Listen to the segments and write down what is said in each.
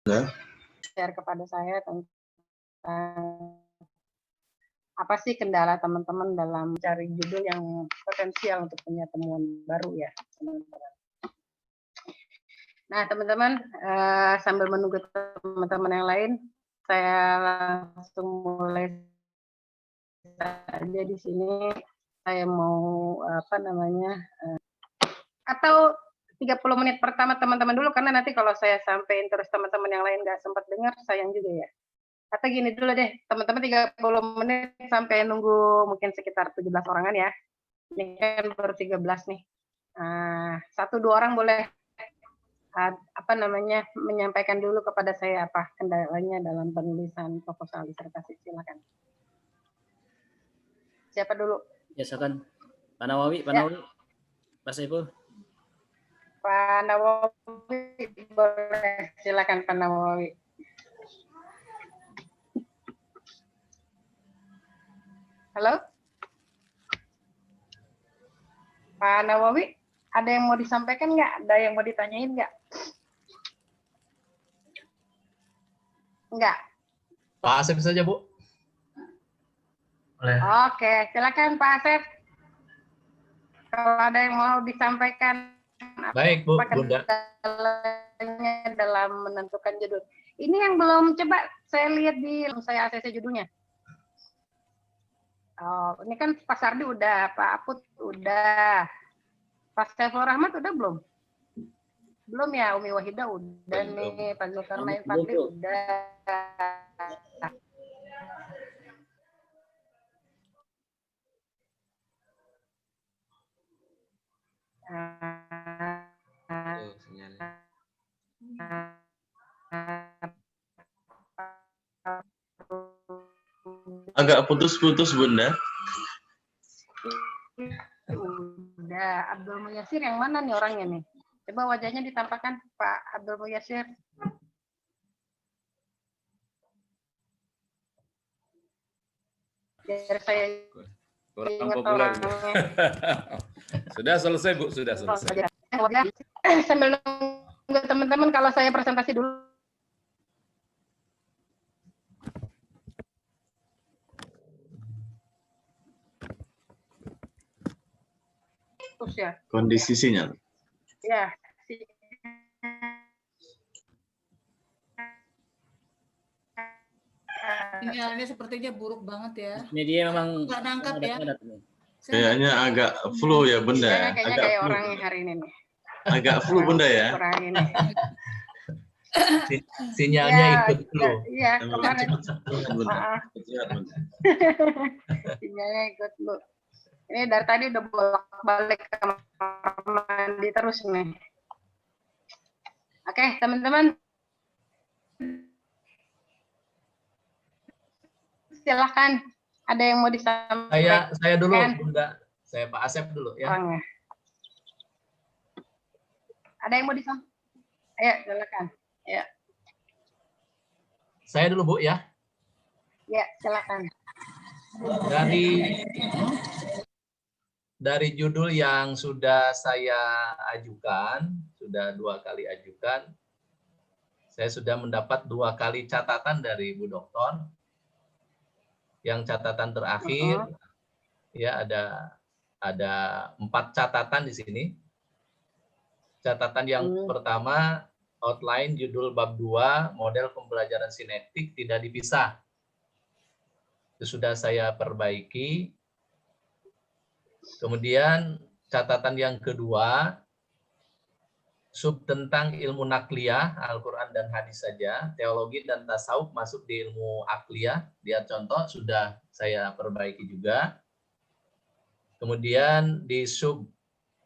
share kepada saya tentang apa sih kendala teman-teman dalam mencari judul yang potensial untuk punya temuan baru ya, teman-teman. Nah, teman-teman, sambil menunggu teman-teman yang lain, saya langsung mulai saja di sini. Saya mau atau 30 menit pertama teman-teman dulu, karena nanti kalau saya sampein terus teman-teman yang lain nggak sempat dengar, sayang juga ya. Atau gini dulu deh, teman-teman 30 menit sampai nunggu mungkin sekitar 17 orangan ya. Ini kan baru 13 nih. 1-2 orang boleh menyampaikan dulu kepada saya apa kendalanya dalam penulisan proposal disertasi. Silakan. Siapa dulu? Ya, silakan. Pak Nawawi, Pak Nawawi. Pak Saiful. Pak Nawawi, boleh. Silakan Pak Nawawi. Halo? Pak Nawawi, ada yang mau disampaikan nggak? Ada yang mau ditanyain nggak? Enggak. Pak Asep saja, Bu. Boleh. Oke, silakan Pak Asep. Kalau ada yang mau disampaikan. Baik, Bu, Bunda. Dalam menentukan judul. Ini yang belum coba saya lihat di saya ACC judulnya. Oh, ini kan Pak Sardi udah, Pak Aput udah, Pak Saiful Rahmat udah belum? Belum ya, Umi Wahidah udah nih, Pak Zulkarnain Fadli udah. Agak putus-putus, Bunda. Udah, Abdul Muyasir yang mana nih orangnya nih? Coba wajahnya ditampakkan, Pak Abdul Muyasir. Biar saya kurang populer. Sudah selesai, Bu, sudah selesai. Sambil nunggu teman-teman, kalau saya presentasi dulu. Terus ya. Kondisi sinyal. Ya. Sinyalnya sepertinya buruk banget ya. Ini dia memang nggak nangkap ya. Kayaknya agak flu ya, Bunda. Kayaknya agak kayak flu. orang hari ini nih. Agak flu, Bunda ya. Kurang ini. Sinyalnya ya, ikut flu. Iya, kemarin. Sinyalnya ikut flu. Ini dari tadi udah bolak-balik ke kamar mandi terus nih. Oke, teman-teman. Silahkan. Ada yang mau disampaikan? Saya dulu, Bunda. Saya Pak Asep dulu ya. Orangnya. Ada yang mau disampaikan? Ayo, silakan. Ya. Saya dulu, Bu ya. Ya, silakan. Dari judul yang sudah saya ajukan, sudah 2 kali ajukan, saya sudah mendapat 2 kali catatan dari Bu Doktor. Yang catatan terakhir, ya ada 4 catatan di sini. Catatan yang pertama, outline judul bab 2, model pembelajaran sinektik tidak dipisah. Itu sudah saya perbaiki. Kemudian catatan yang kedua, sub tentang ilmu nakliyah, Al-Quran dan hadis saja, teologi dan tasawuf masuk di ilmu akliyah, lihat contoh sudah saya perbaiki juga. Kemudian di sub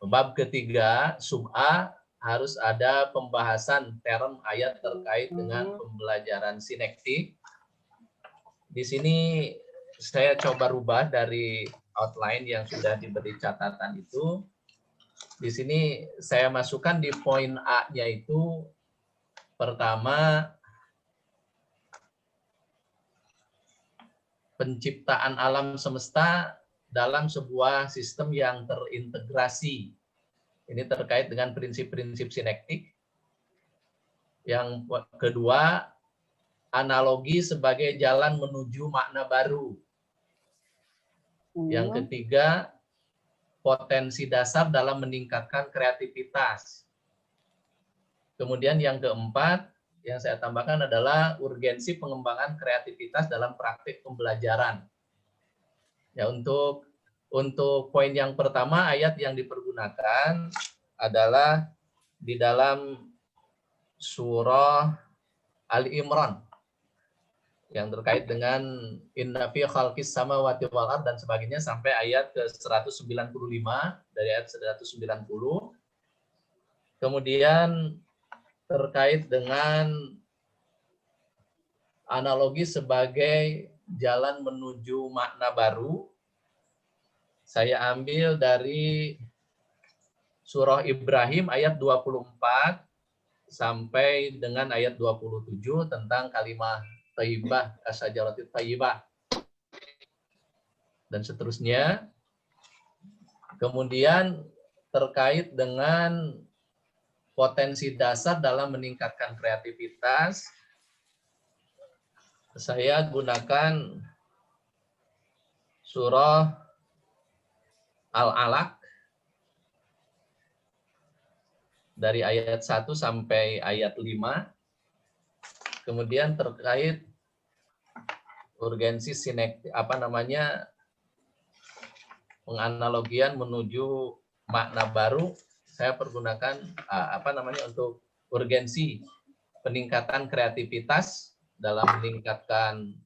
bab ketiga, sub A, harus ada pembahasan term ayat terkait dengan pembelajaran sinektik. Di sini saya coba rubah dari outline yang sudah diberi catatan itu. Di sini saya masukkan di poin A-nya itu pertama penciptaan alam semesta dalam sebuah sistem yang terintegrasi. Ini terkait dengan prinsip-prinsip sinektik. Yang kedua, analogi sebagai jalan menuju makna baru. Yang ketiga, potensi dasar dalam meningkatkan kreativitas. Kemudian yang keempat, yang saya tambahkan adalah urgensi pengembangan kreativitas dalam praktik pembelajaran. Ya, untuk poin yang pertama, ayat yang dipergunakan adalah di dalam surah Ali Imran yang terkait dengan inna fi khalqis samawati wal ardh dan sebagainya sampai ayat ke 195 dari ayat 190. Kemudian terkait dengan analogi sebagai jalan menuju makna baru, saya ambil dari surah Ibrahim ayat 24 sampai dengan ayat 27 tentang kalimat thayyibah, kasyajarati thayyibah, dan seterusnya. Kemudian terkait dengan potensi dasar dalam meningkatkan kreativitas, saya gunakan surah Al-Alaq dari ayat 1 sampai ayat 5. Kemudian terkait urgensi penganalogian menuju makna baru, saya pergunakan untuk urgensi peningkatan kreativitas dalam meningkatkan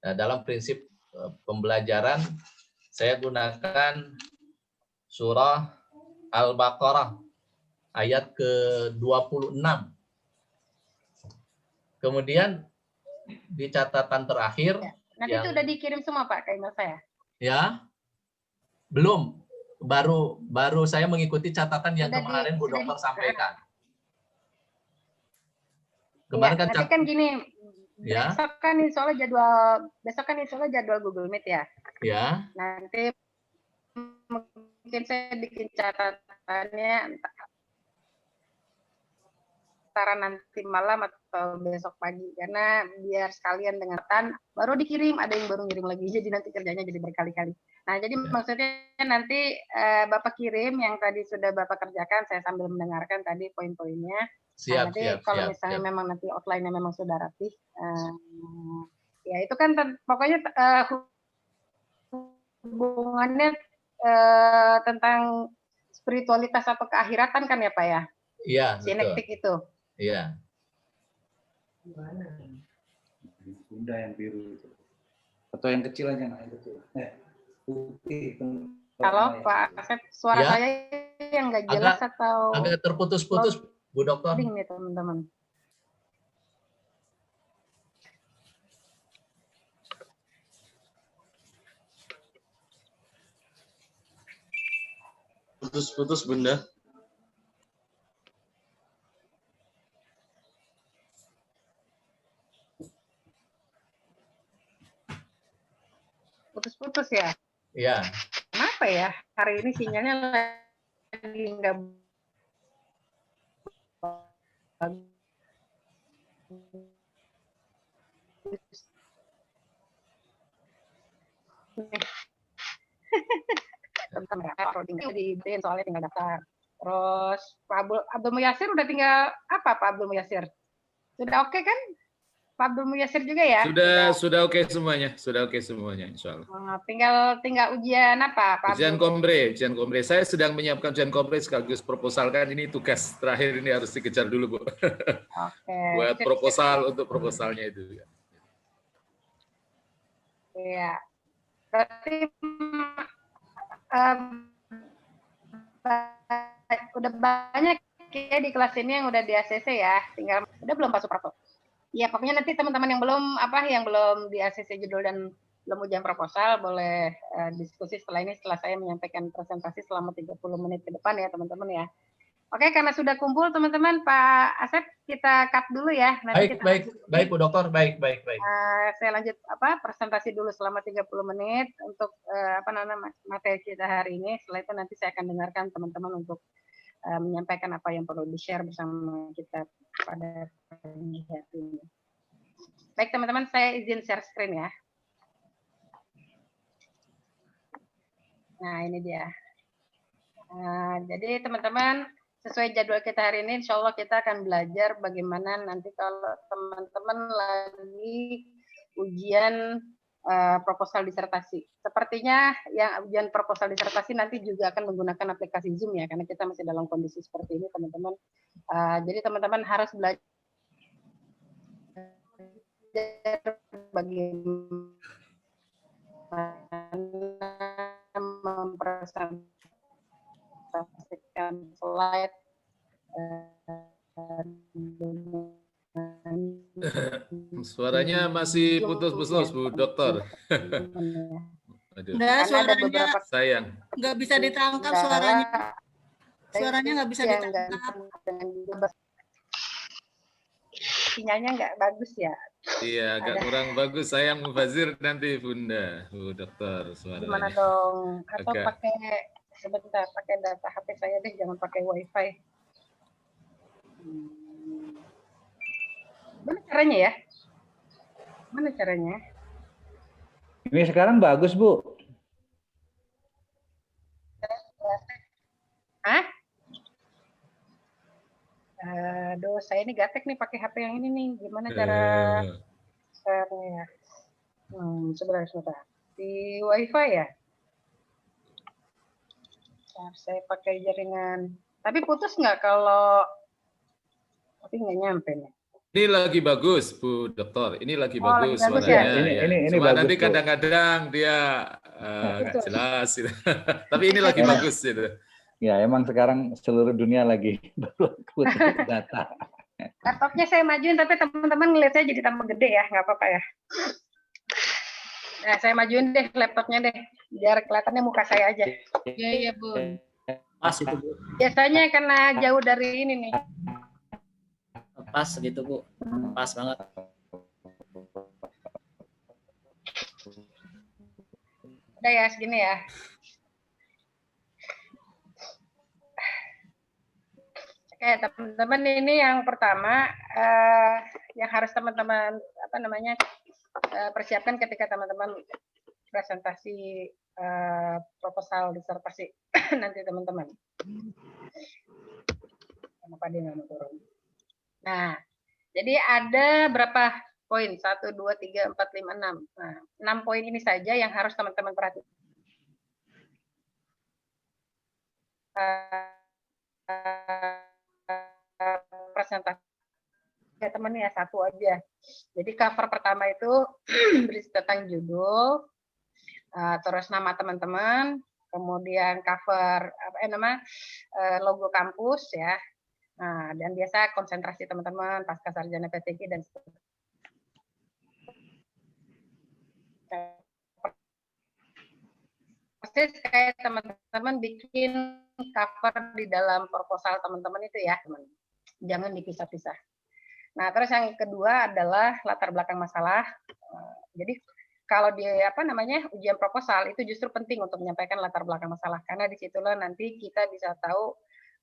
dalam prinsip pembelajaran, saya gunakan surah Al-Baqarah ayat ke-26. Kemudian di catatan terakhir, nanti itu udah dikirim semua Pak ke email saya. Ya, belum. Baru saya mengikuti catatan yang kemarin Bu Dokter sampaikan. Kemarin kan nanti kan gini, ya. besok kan soalnya jadwal Google Meet ya. Ya. Nanti mungkin saya bikin catatannya antara nanti malam atau besok pagi, karena biar sekalian dengarkan baru dikirim, ada yang baru ngirim lagi, jadi nanti kerjanya jadi berkali-kali. Nah, jadi maksudnya nanti Bapak kirim yang tadi sudah Bapak kerjakan, saya sambil mendengarkan tadi poin-poinnya. Nah, nanti kalau misalnya memang nanti outline-nya memang sudah rapih, ya itu kan pokoknya hubungannya tentang spiritualitas atau keakhiratan kan ya Pak ya? Iya, sinektik itu. Iya. Gimana? Bunda yang biru itu. Atau yang kecil aja, yang kecil. Putih. Halo Pak Asep, suara saya yang nggak jelas atau agak terputus-putus Bu Dokter. Nih teman-teman. Putus-putus Bunda. Putus-putus ya? Iya. Kenapa ya? Hari ini sinyalnya lagi nggak di soalnya tinggal daftar. Terus Pak Abdul Muyasir udah tinggal apa Pak Abdul Muyasir? Sudah oke kan? Pak Abdul Muyasir juga ya? Sudah oke semuanya, insya Allah. Tinggal ujian apa Pak? Ujian kompre. Saya sedang menyiapkan ujian kompre sekaligus proposal, kan ini tugas terakhir, ini harus dikejar dulu Bu. Oke. Buat proposal untuk proposalnya itu. Iya. Berarti udah banyak ya di kelas ini yang udah di ACC ya, tinggal udah belum Pak Suprapto? Ya pokoknya nanti teman-teman yang belum di ACC judul dan belum ujian proposal boleh diskusi setelah ini, setelah saya menyampaikan presentasi selama 30 menit ke depan ya teman-teman ya. Oke, karena sudah kumpul teman-teman, Pak Asep kita cut dulu ya. Nanti baik Bu Dokter, baik. Saya lanjut presentasi dulu selama 30 menit untuk materi kita hari ini. Setelah itu nanti saya akan dengarkan teman-teman untuk menyampaikan apa yang perlu di-share bersama kita pada pagi hari ini. Baik teman-teman, saya izin share screen ya. Nah ini dia. Jadi teman-teman, sesuai jadwal kita hari ini, insya Allah kita akan belajar bagaimana nanti kalau teman-teman lagi ujian proposal disertasi. Sepertinya yang ujian proposal disertasi nanti juga akan menggunakan aplikasi Zoom ya, karena kita masih dalam kondisi seperti ini teman-teman. Jadi teman-teman harus belajar bagaimana mempresentasikan slide Suaranya masih putus-putus, Bu Dokter. Aduh, Enggak, suaranya sayang. nggak bisa ditangkap suaranya. Suaranya nggak bisa ditangkap. Sinyalnya nggak bagus ya. Iya, agak kurang bagus. Sayang Mubazir nanti Bunda, Bu Dokter suaranya. Gimana dong? Atau Agak. pakai sebentar, pakai data HP saya deh, jangan pakai WiFi. Mana caranya ya? Mana caranya? Ini sekarang bagus, Bu. Hah? Aduh, saya ini gatek nih pakai HP yang ini nih. Gimana cara share-nya? Sebentar. Di WiFi ya? Saya pakai jaringan. Tapi putus nggak kalau... Tapi nggak nyampe nih. Ini lagi bagus, Bu Dokter. Ini lagi Oh, bagus lagi bagus suaranya. ya? Ini Cuma bagus, nanti Bu. kadang-kadang dia nggak Betul. jelas. Gitu. Tapi ini lagi bagus. Gitu. Ya, emang sekarang seluruh dunia lagi berlaku data. Laptopnya saya majuin, tapi teman-teman ngeliat saya jadi tambah gede ya, nggak apa-apa ya. Nah, saya majuin deh laptopnya deh, biar kelihatannya muka saya aja. Iya, iya, Bu. Pas itu Bu. Biasanya karena jauh dari ini nih. Pas gitu Bu. Pas banget. Udah ya, segini ya. Oke, teman-teman, ini yang pertama yang harus teman-teman persiapkan ketika teman-teman presentasi proposal disertasi nanti teman-teman. Kenapa dia nggak mau turun? Nah, jadi ada berapa poin? 1, 2, 3, 4, 5, 6. Nah, 6 poin ini saja yang harus teman-teman perhatikan. Presentasi ya teman ya, satu aja. Jadi cover pertama itu berisi tentang judul, terus nama teman-teman, kemudian cover logo kampus ya. Nah, dan biasa konsentrasi teman-teman pasca sarjana PTG dan persis kayak teman-teman bikin cover di dalam proposal teman-teman itu ya, teman. Jangan dipisah-pisah. Nah, terus yang kedua adalah latar belakang masalah. Jadi kalau di ujian proposal itu justru penting untuk menyampaikan latar belakang masalah, karena disitulah nanti kita bisa tahu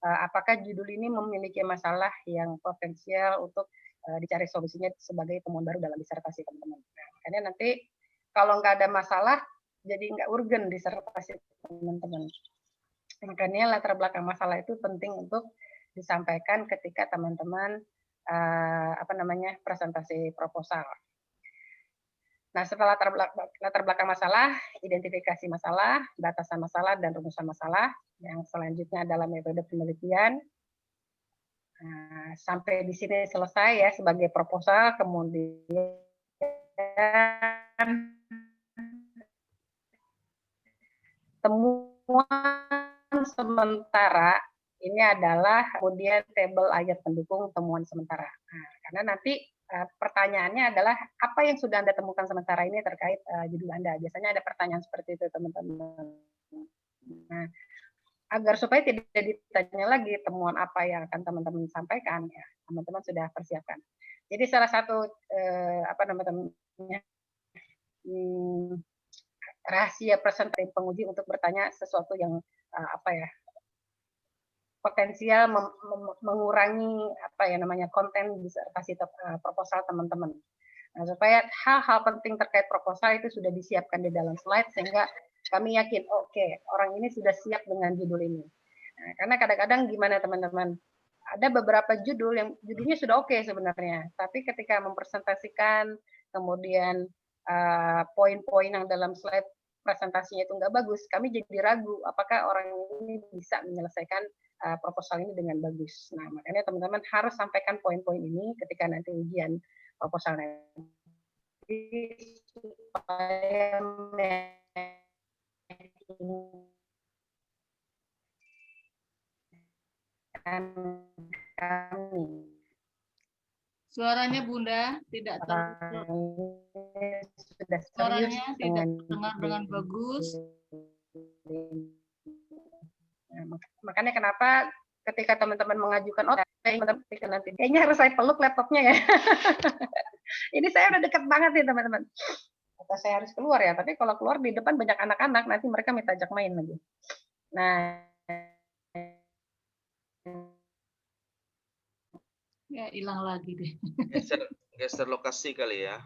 apakah judul ini memiliki masalah yang potensial untuk dicari solusinya sebagai temuan baru dalam disertasi teman-teman. Nah, karena nanti kalau nggak ada masalah, jadi nggak urgen disertasi teman-teman. Makanya latar belakang masalah itu penting untuk disampaikan ketika teman-teman presentasi proposal. Nah, setelah latar belakang masalah, identifikasi masalah, batasan masalah, dan rumusan masalah. Yang selanjutnya adalah metode penelitian. Nah, sampai di sini selesai ya sebagai proposal. Kemudian temuan sementara ini adalah kemudian tabel ayat pendukung temuan sementara. Nah, karena nanti pertanyaannya adalah apa yang sudah Anda temukan sementara ini terkait judul Anda. Biasanya ada pertanyaan seperti itu, teman-teman. Nah, agar supaya tidak ditanya lagi temuan apa yang akan teman-teman sampaikan, ya teman-teman sudah persiapkan. Jadi salah satu rahasia presentasi penguji untuk bertanya sesuatu yang potensial mengurangi konten disertasi proposal teman-teman. Nah, supaya hal-hal penting terkait proposal itu sudah disiapkan di dalam slide sehingga kami yakin oke, orang ini sudah siap dengan judul ini. Nah, karena kadang-kadang gimana teman-teman, ada beberapa judul yang judulnya sudah oke sebenarnya, tapi ketika mempresentasikan kemudian poin-poin yang dalam slide presentasinya itu nggak bagus, kami jadi ragu apakah orang ini bisa menyelesaikan proposal ini dengan bagus. Nah, makanya teman-teman harus sampaikan poin-poin ini ketika nanti ujian proposal nanti supaya kami. Suaranya Bunda tidak suaranya tidak terdengar dengan bagus. Nah, makanya kenapa ketika teman-teman mengajukan nanti kayaknya harus saya peluk laptopnya ya. Ini saya udah deket banget nih teman-teman. Atau saya harus keluar ya, tapi kalau keluar di depan banyak anak-anak nanti mereka minta ajak main lagi. Nah, ya hilang lagi deh. Geser lokasi kali ya.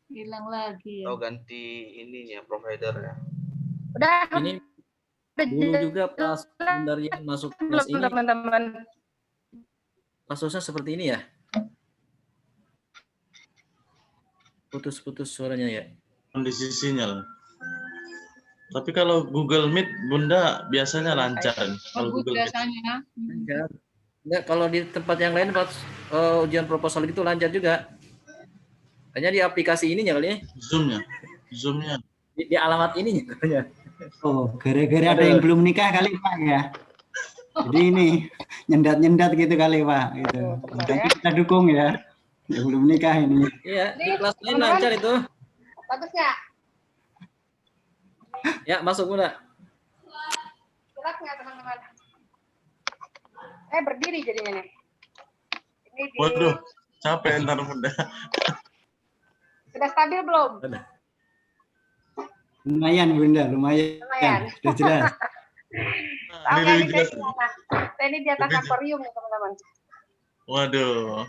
Hilang lagi ya. Atau ganti ininya provider ya. Udah. Ini dulu juga pas dari masuk kelas ini teman-teman. Kasusnya seperti ini ya. Putus-putus suaranya ya. Kondisi sinyal. Tapi kalau Google Meet Bunda biasanya lancar. Kalau Bagus Google Meet. biasanya. Lancar. Enggak, kalau di tempat yang lain pas ujian proposal itu lancar juga. Hanya di aplikasi ininya kali ya. Zoom-nya. Di alamat ininya katanya. Oh, gara-gara ada yang belum nikah kali Pak ya. Jadi ini nyendat-nyendat gitu kali Pak. Gitu. Makanya kita dukung ya. Yang belum nikah ini. Iya, di kelas lain lancar itu. Bagus nggak? Ya, masuk Bunda. Jelas nggak teman-teman? Berdiri jadinya nih. Ini di... Waduh, capek ntar Bunda. Sudah stabil belum? Lumayan Bunda, lumayan. Sudah jelas. Tahu nggak nih saya ini di atas akuarium ya teman-teman. Waduh,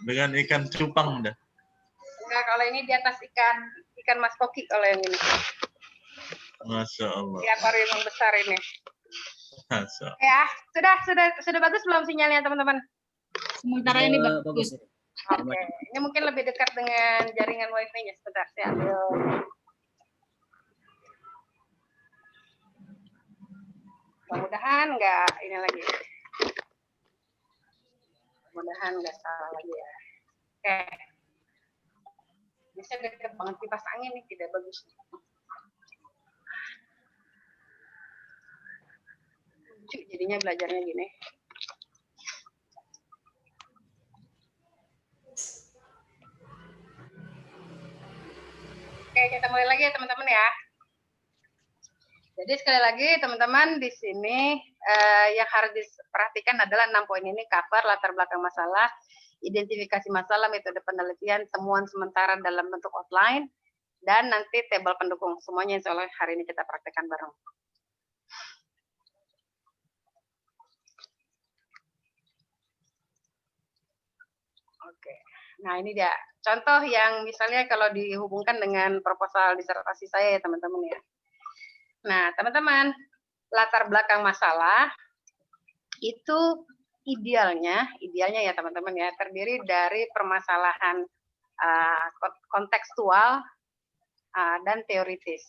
dengan ikan cupang Bunda. Enggak, kalau ini di atas ikan mas koki kalau yang ini. Masya Allah. Di akuarium yang besar ini. Masya Allah. Ya, sudah bagus belum sinyalnya teman-teman? Sementara ini bagus. Oke, ini mungkin lebih dekat dengan jaringan wifi-nya. Sebentar, saya ambil. Mudah-mudahan nggak ini lagi. Mudah-mudahan nggak salah lagi ya. Oke. Ini saya dekat banget kipas angin nih, tidak bagus. Lucu jadinya belajarnya gini. Oke, kita mulai lagi ya teman-teman ya. Jadi sekali lagi teman-teman di sini yang harus diperhatikan adalah 6 poin ini: cover, latar belakang masalah, identifikasi masalah, metode penelitian, temuan sementara dalam bentuk outline, dan nanti tabel pendukung. Semuanya insya Allah hari ini kita praktekkan bareng. Oke, nah ini dia contoh yang misalnya kalau dihubungkan dengan proposal disertasi saya ya teman-teman ya. Nah, teman-teman, latar belakang masalah itu idealnya ya teman-teman ya, terdiri dari permasalahan kontekstual dan teoritis.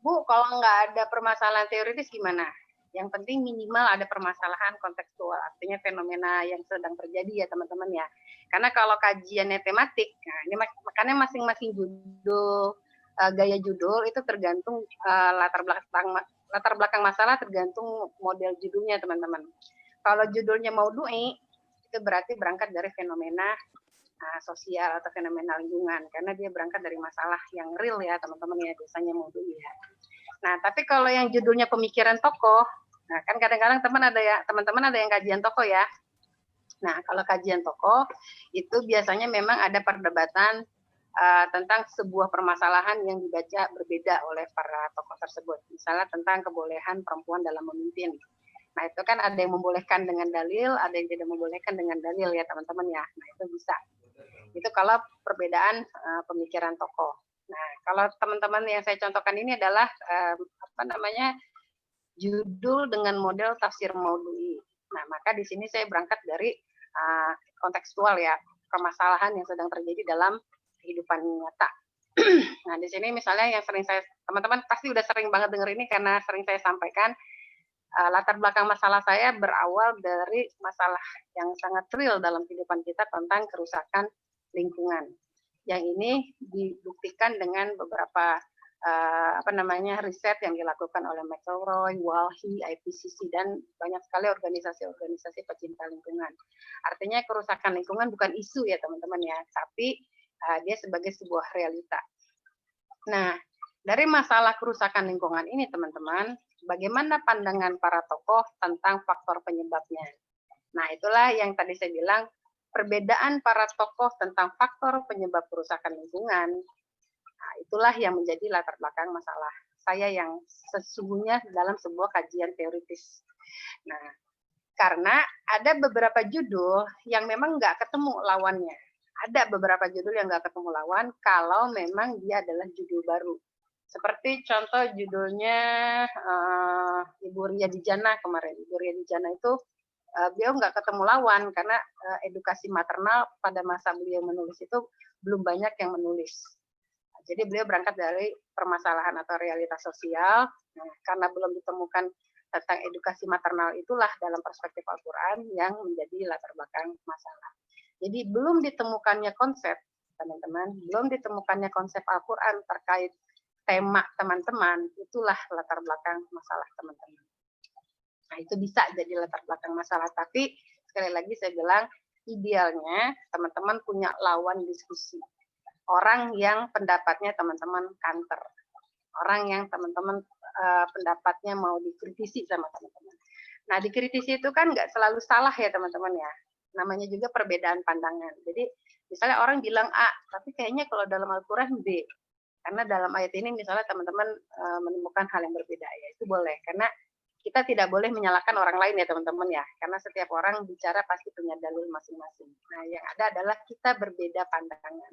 Bu, kalau nggak ada permasalahan teoritis gimana? Yang penting minimal ada permasalahan kontekstual, artinya fenomena yang sedang terjadi ya teman-teman ya. Karena kalau kajiannya tematik, nah ini makanya masing-masing judul, gaya judul itu tergantung latar belakang masalah, tergantung model judulnya teman-teman. Kalau judulnya maudu'i itu berarti berangkat dari fenomena sosial atau fenomena lingkungan, karena dia berangkat dari masalah yang real ya teman-teman ya, biasanya maudu'i ya. Nah tapi kalau yang judulnya pemikiran tokoh, nah kan kadang-kadang teman-teman ada yang kajian tokoh ya. Nah kalau kajian tokoh itu biasanya memang ada perdebatan tentang sebuah permasalahan yang dibaca berbeda oleh para tokoh tersebut. Misalnya tentang kebolehan perempuan dalam memimpin. Nah, itu kan ada yang membolehkan dengan dalil, ada yang tidak membolehkan dengan dalil ya teman-teman ya. Nah, itu bisa. Itu kalau perbedaan pemikiran tokoh. Nah, kalau teman-teman yang saya contohkan ini adalah judul dengan model tafsir maudhu'i. Nah, maka di sini saya berangkat dari kontekstual ya, permasalahan yang sedang terjadi dalam kehidupan nyata. Nah, di sini misalnya yang sering teman-teman pasti udah sering banget denger ini karena sering saya sampaikan, latar belakang masalah saya berawal dari masalah yang sangat real dalam kehidupan kita tentang kerusakan lingkungan. Yang ini dibuktikan dengan beberapa riset yang dilakukan oleh McElroy, WALHI, IPCC, dan banyak sekali organisasi-organisasi pecinta lingkungan. Artinya kerusakan lingkungan bukan isu ya teman-teman ya, tapi dia sebagai sebuah realita. Nah, dari masalah kerusakan lingkungan ini teman-teman, bagaimana pandangan para tokoh tentang faktor penyebabnya? Nah, itulah yang tadi saya bilang, perbedaan para tokoh tentang faktor penyebab kerusakan lingkungan. Nah, itulah yang menjadi latar belakang masalah saya yang sesungguhnya dalam sebuah kajian teoritis. Nah, karena ada beberapa judul yang memang nggak ketemu lawannya. Ada beberapa judul yang nggak ketemu lawan kalau memang dia adalah judul baru. Seperti contoh judulnya Ibu Ria Dijana kemarin. Ibu Ria Dijana itu beliau nggak ketemu lawan karena edukasi maternal pada masa beliau menulis itu belum banyak yang menulis. Jadi beliau berangkat dari permasalahan atau realitas sosial. Nah, karena belum ditemukan tentang edukasi maternal itulah dalam perspektif Al-Quran yang menjadi latar belakang masalah. Jadi belum ditemukannya konsep, teman-teman, belum ditemukannya konsep Al-Quran terkait tema teman-teman, itulah latar belakang masalah teman-teman. Nah, itu bisa jadi latar belakang masalah. Tapi sekali lagi saya bilang, idealnya teman-teman punya lawan diskusi. Orang yang pendapatnya teman-teman counter. Orang yang teman-teman pendapatnya mau dikritisi sama teman-teman. Nah, dikritisi itu kan nggak selalu salah ya teman-teman ya. Namanya juga perbedaan pandangan. Jadi misalnya orang bilang A, tapi kayaknya kalau dalam Al-Quran B. Karena dalam ayat ini misalnya teman-teman menemukan hal yang berbeda ya, itu boleh. Karena kita tidak boleh menyalahkan orang lain ya teman-teman ya. Karena setiap orang bicara pasti punya dalil masing-masing. Nah, yang ada adalah kita berbeda pandangan.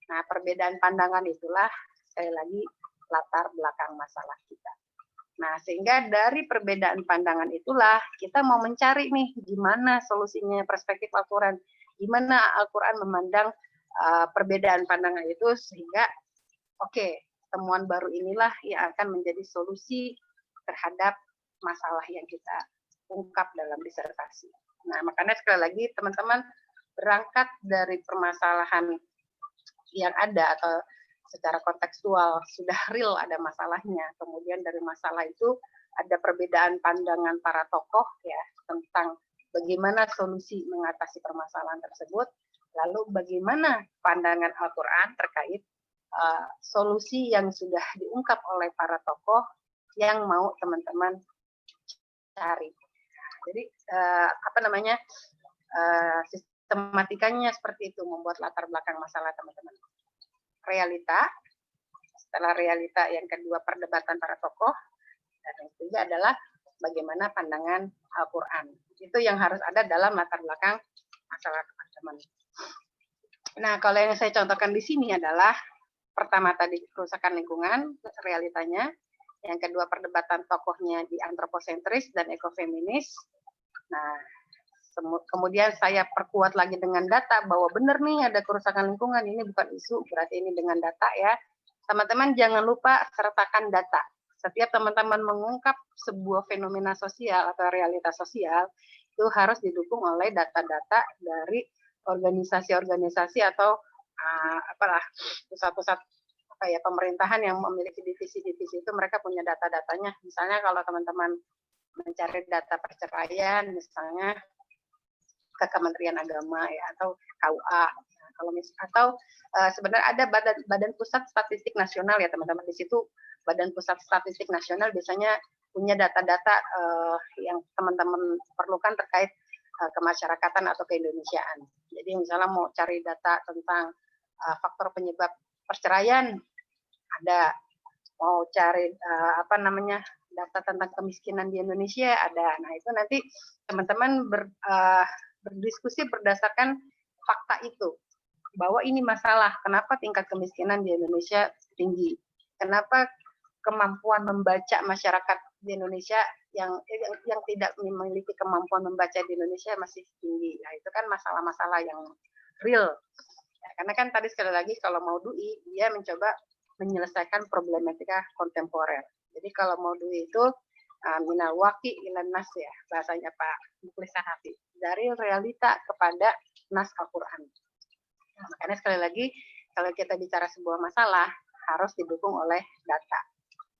Nah, perbedaan pandangan itulah sekali lagi latar belakang masalah kita. Nah, sehingga dari perbedaan pandangan itulah kita mau mencari nih gimana solusinya perspektif Al-Quran. Gimana Al-Quran memandang perbedaan pandangan itu sehingga temuan baru inilah yang akan menjadi solusi terhadap masalah yang kita ungkap dalam disertasi. Nah, makanya sekali lagi teman-teman berangkat dari permasalahan yang ada atau secara kontekstual sudah real ada masalahnya. Kemudian dari masalah itu ada perbedaan pandangan para tokoh ya tentang bagaimana solusi mengatasi permasalahan tersebut. Lalu bagaimana pandangan Al-Quran terkait solusi yang sudah diungkap oleh para tokoh yang mau teman-teman cari. Jadi sistematikanya seperti itu membuat latar belakang masalah teman-teman. Realita, setelah realita yang kedua perdebatan para tokoh, dan yang ketiga adalah bagaimana pandangan Al-Quran. Itu yang harus ada dalam latar belakang masalah teman-teman. Nah, kalau yang saya contohkan di sini adalah pertama tadi kerusakan lingkungan, realitanya. Yang kedua perdebatan tokohnya di antroposentris dan ekofeminis. Nah, kemudian saya perkuat lagi dengan data bahwa benar nih ada kerusakan lingkungan, ini bukan isu, berarti ini dengan data ya. Teman-teman jangan lupa sertakan data. Setiap teman-teman mengungkap sebuah fenomena sosial atau realitas sosial, itu harus didukung oleh data-data dari organisasi-organisasi atau pusat-pusat pemerintahan yang memiliki divisi-divisi itu, mereka punya data-datanya. Misalnya kalau teman-teman mencari data perceraian, misalnya ke Kementerian Agama ya atau KUA. Atau sebenarnya ada Badan Pusat Statistik Nasional ya teman-teman, di situ Badan Pusat Statistik Nasional biasanya punya data-data yang teman-teman perlukan terkait kemasyarakatan atau keindonesiaan. Jadi misalnya mau cari data tentang faktor penyebab perceraian, ada mau cari data tentang kemiskinan di Indonesia ada. Nah, itu nanti teman-teman berdiskusi berdasarkan fakta itu, bahwa ini masalah, kenapa tingkat kemiskinan di Indonesia tinggi, kenapa kemampuan membaca masyarakat di Indonesia yang tidak memiliki kemampuan membaca di Indonesia masih tinggi. Nah, itu kan masalah-masalah yang real. Ya, karena kan tadi sekali lagi kalau mau DUI, dia mencoba menyelesaikan problematika kontemporer. Jadi kalau mau DUI itu minal waqi ilan nas ya, bahasanya Pak Mukhlis Hanafi, dari realita kepada nas Al-Quran. Nah, makanya sekali lagi kalau kita bicara sebuah masalah harus didukung oleh data.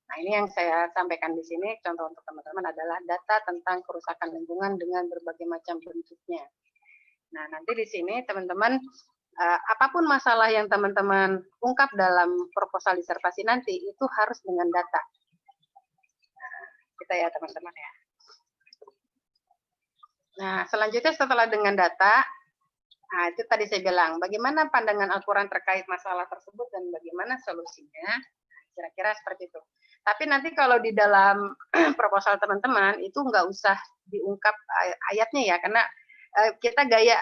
Nah, ini yang saya sampaikan di sini, contoh untuk teman-teman adalah data tentang kerusakan lingkungan dengan berbagai macam bentuknya. Nah, nanti di sini teman-teman, apapun masalah yang teman-teman ungkap dalam proposal disertasi nanti, itu harus dengan data. Nah, kita ya teman-teman ya. Nah, selanjutnya setelah dengan data, nah itu tadi saya bilang, bagaimana pandangan Al-Quran terkait masalah tersebut dan bagaimana solusinya, kira-kira seperti itu. Tapi nanti kalau di dalam proposal teman-teman itu nggak usah diungkap ayatnya ya, karena kita gaya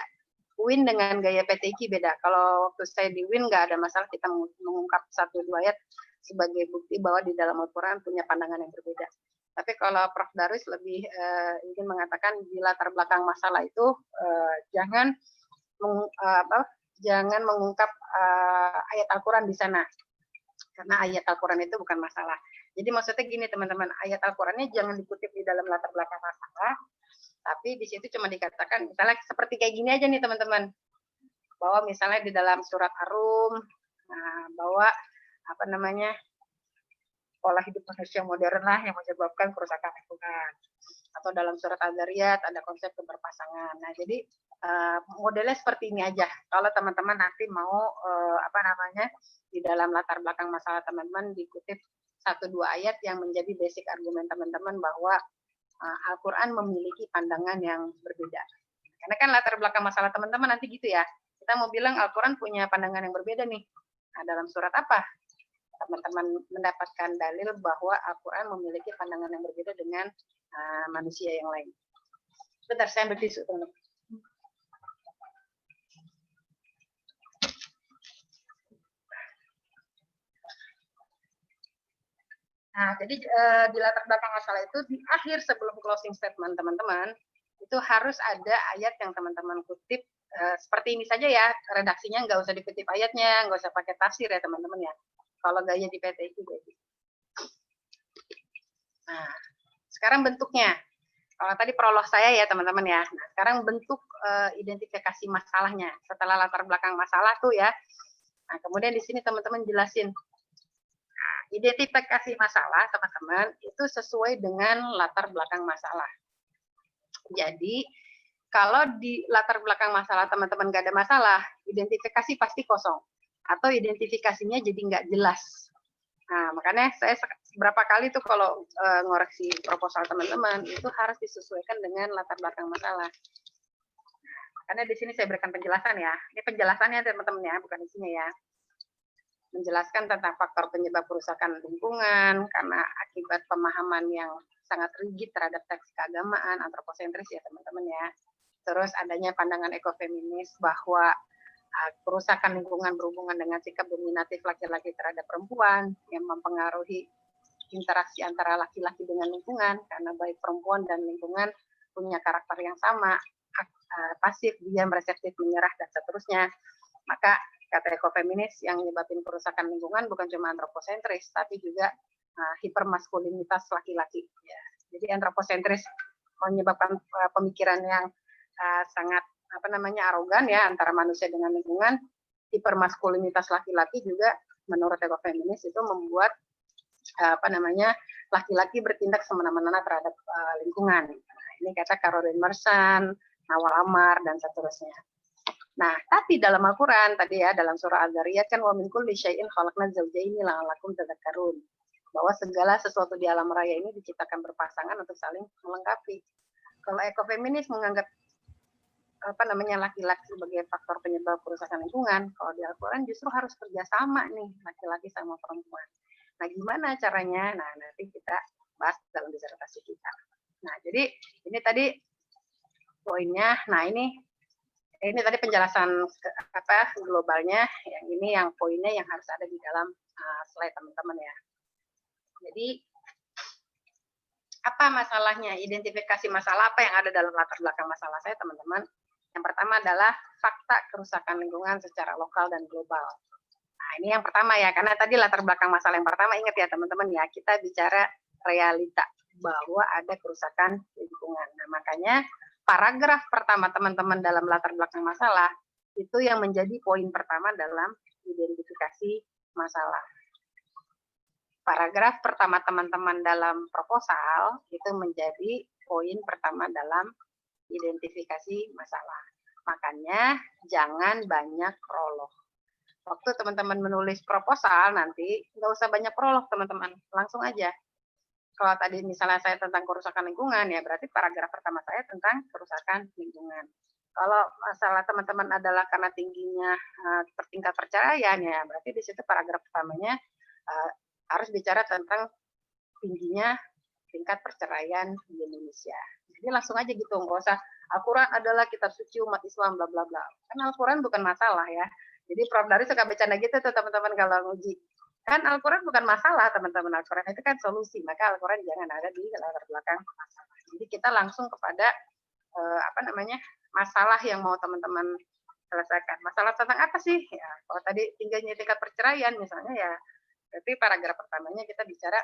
UIN dengan gaya PTIQ beda. Kalau waktu saya di UIN nggak ada masalah kita mengungkap 1-2 ayat sebagai bukti bahwa di dalam Al-Quran punya pandangan yang berbeda. Tapi kalau Prof. Darwis lebih ingin mengatakan di latar belakang masalah itu jangan mengungkap ayat Al-Quran di sana. Karena ayat Al-Quran itu bukan masalah. Jadi maksudnya gini teman-teman, ayat Al-Qurannya jangan dikutip di dalam latar belakang masalah, tapi di situ cuma dikatakan, misalnya seperti kayak gini aja nih teman-teman, bahwa misalnya di dalam surat Ar-Rum, bahwa pola hidup manusia modern lah yang menyebabkan kerusakan lingkungan. Atau dalam surat Al-Dzariyat ada konsep keberpasangan. Nah, jadi modelnya seperti ini aja. Kalau teman-teman nanti mau di dalam latar belakang masalah teman-teman dikutip 1-2 ayat yang menjadi basic argumen teman-teman bahwa Al-Quran memiliki pandangan yang berbeda. Karena kan latar belakang masalah teman-teman nanti gitu ya. Kita mau bilang Al-Quran punya pandangan yang berbeda nih. Nah, dalam surat apa? Teman-teman mendapatkan dalil bahwa Al-Quran memiliki pandangan yang berbeda dengan manusia yang lain. Bentar, saya ambil tisu, teman-teman. Nah, jadi di latar belakang masalah itu di akhir sebelum closing statement teman-teman itu harus ada ayat yang teman-teman kutip seperti ini saja ya, redaksinya nggak usah dikutip ayatnya, nggak usah pakai tafsir ya teman-teman ya. Kalau gaya di PT itu jadi. Nah, sekarang bentuknya. Kalau tadi prolog saya ya teman-teman ya. Nah, sekarang bentuk identifikasi masalahnya. Setelah latar belakang masalah tuh ya. Nah, kemudian di sini teman-teman jelasin. Nah, identifikasi masalah teman-teman itu sesuai dengan latar belakang masalah. Jadi, kalau di latar belakang masalah teman-teman nggak ada masalah, identifikasi pasti kosong. Atau identifikasinya jadi nggak jelas. Nah, makanya saya berapa kali tuh kalau ngoreksi proposal teman-teman itu harus disesuaikan dengan latar belakang masalah. Karena di sini saya berikan penjelasan ya. Ini penjelasannya teman-teman ya, bukan isinya ya. Menjelaskan tentang faktor penyebab kerusakan lingkungan karena akibat pemahaman yang sangat rigid terhadap teks keagamaan, antroposentris ya teman-teman ya. Terus adanya pandangan ekofeminis bahwa kerusakan lingkungan berhubungan dengan sikap dominatif laki-laki terhadap perempuan yang mempengaruhi interaksi antara laki-laki dengan lingkungan karena baik perempuan dan lingkungan punya karakter yang sama, pasif, diam, reseptif, menyerah dan seterusnya. Maka kata ekofeminis yang menyebabkan kerusakan lingkungan bukan cuma antroposentris tapi juga hipermaskulinitas laki-laki. Ya. Jadi antroposentris menyebabkan pemikiran yang sangat arogan ya antara manusia dengan lingkungan. Hipermaskulinitas laki-laki juga menurut ekofeminis itu membuat laki-laki bertindak semena-mena terhadap lingkungan. Nah, ini kata Caroline Merson, Nawal Ammar dan seterusnya. Nah, tapi dalam Al-Quran tadi ya dalam surah Al-Dzariyat kan wa min kulli syai'in khalaqna zawjaini la'allakum tadhakkarun. Bahwa segala sesuatu di alam raya ini diciptakan berpasangan untuk saling melengkapi. Kalau ekofeminis menganggap laki-laki sebagai faktor penyebab kerusakan lingkungan, kalau di Al-Quran justru harus kerjasama nih laki-laki sama perempuan. Nah, gimana caranya? Nah, nanti kita bahas dalam disertasi kita. Nah, jadi ini tadi poinnya. Nah, ini tadi penjelasan globalnya. Yang ini yang poinnya yang harus ada di dalam slide teman-teman ya. Jadi apa masalahnya? Identifikasi masalah apa yang ada dalam latar belakang masalah saya, teman-teman. Yang pertama adalah fakta kerusakan lingkungan secara lokal dan global. Nah, ini yang pertama ya, karena tadi latar belakang masalah yang pertama, ingat ya teman-teman ya, kita bicara realita bahwa ada kerusakan lingkungan. Nah, makanya paragraf pertama teman-teman dalam latar belakang masalah itu yang menjadi poin pertama dalam identifikasi masalah. Paragraf pertama teman-teman dalam proposal itu menjadi poin pertama dalam identifikasi masalah. Makanya jangan banyak prolog. Waktu teman-teman menulis proposal nanti nggak usah banyak prolog teman-teman, langsung aja. Kalau tadi misalnya saya tentang kerusakan lingkungan ya berarti paragraf pertama saya tentang kerusakan lingkungan. Kalau masalah teman-teman adalah karena tingginya tingkat perceraian ya berarti di situ paragraf pertamanya harus bicara tentang tingginya tingkat perceraian di Indonesia. Jadi langsung aja gitu, nggak usah Al-Quran adalah kitab suci umat Islam bla bla bla. Kan Al-Quran bukan masalah ya. Jadi Prof. Dari suka bercanda gitu tuh teman-teman kalau nguji. Kan Al-Quran bukan masalah teman-teman, Al-Quran itu kan solusi. Maka Al-Quran jangan ada di latar belakang masalah. Jadi kita langsung kepada masalah yang mau teman-teman selesaikan. Masalah tentang apa sih? Ya, kalau tadi tingginya tingkat perceraian misalnya ya berarti paragraf pertamanya kita bicara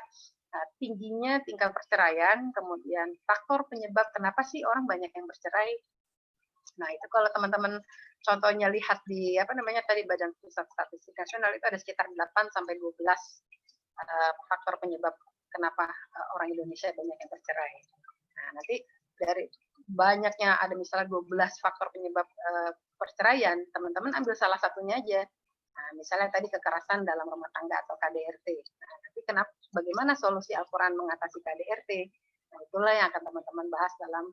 tingginya tingkat perceraian, kemudian faktor penyebab kenapa sih orang banyak yang bercerai. Nah, itu kalau teman-teman contohnya lihat di tadi Badan Pusat Statistik Nasional itu ada sekitar 8 sampai 12 faktor penyebab kenapa orang Indonesia banyak yang bercerai. Nah, nanti dari banyaknya ada misalnya 12 faktor penyebab perceraian, teman-teman ambil salah satunya aja. Nah, misalnya tadi kekerasan dalam rumah tangga atau KDRT. Nah, nanti bagaimana solusi Al-Quran mengatasi KDRT? Nah, itulah yang akan teman-teman bahas dalam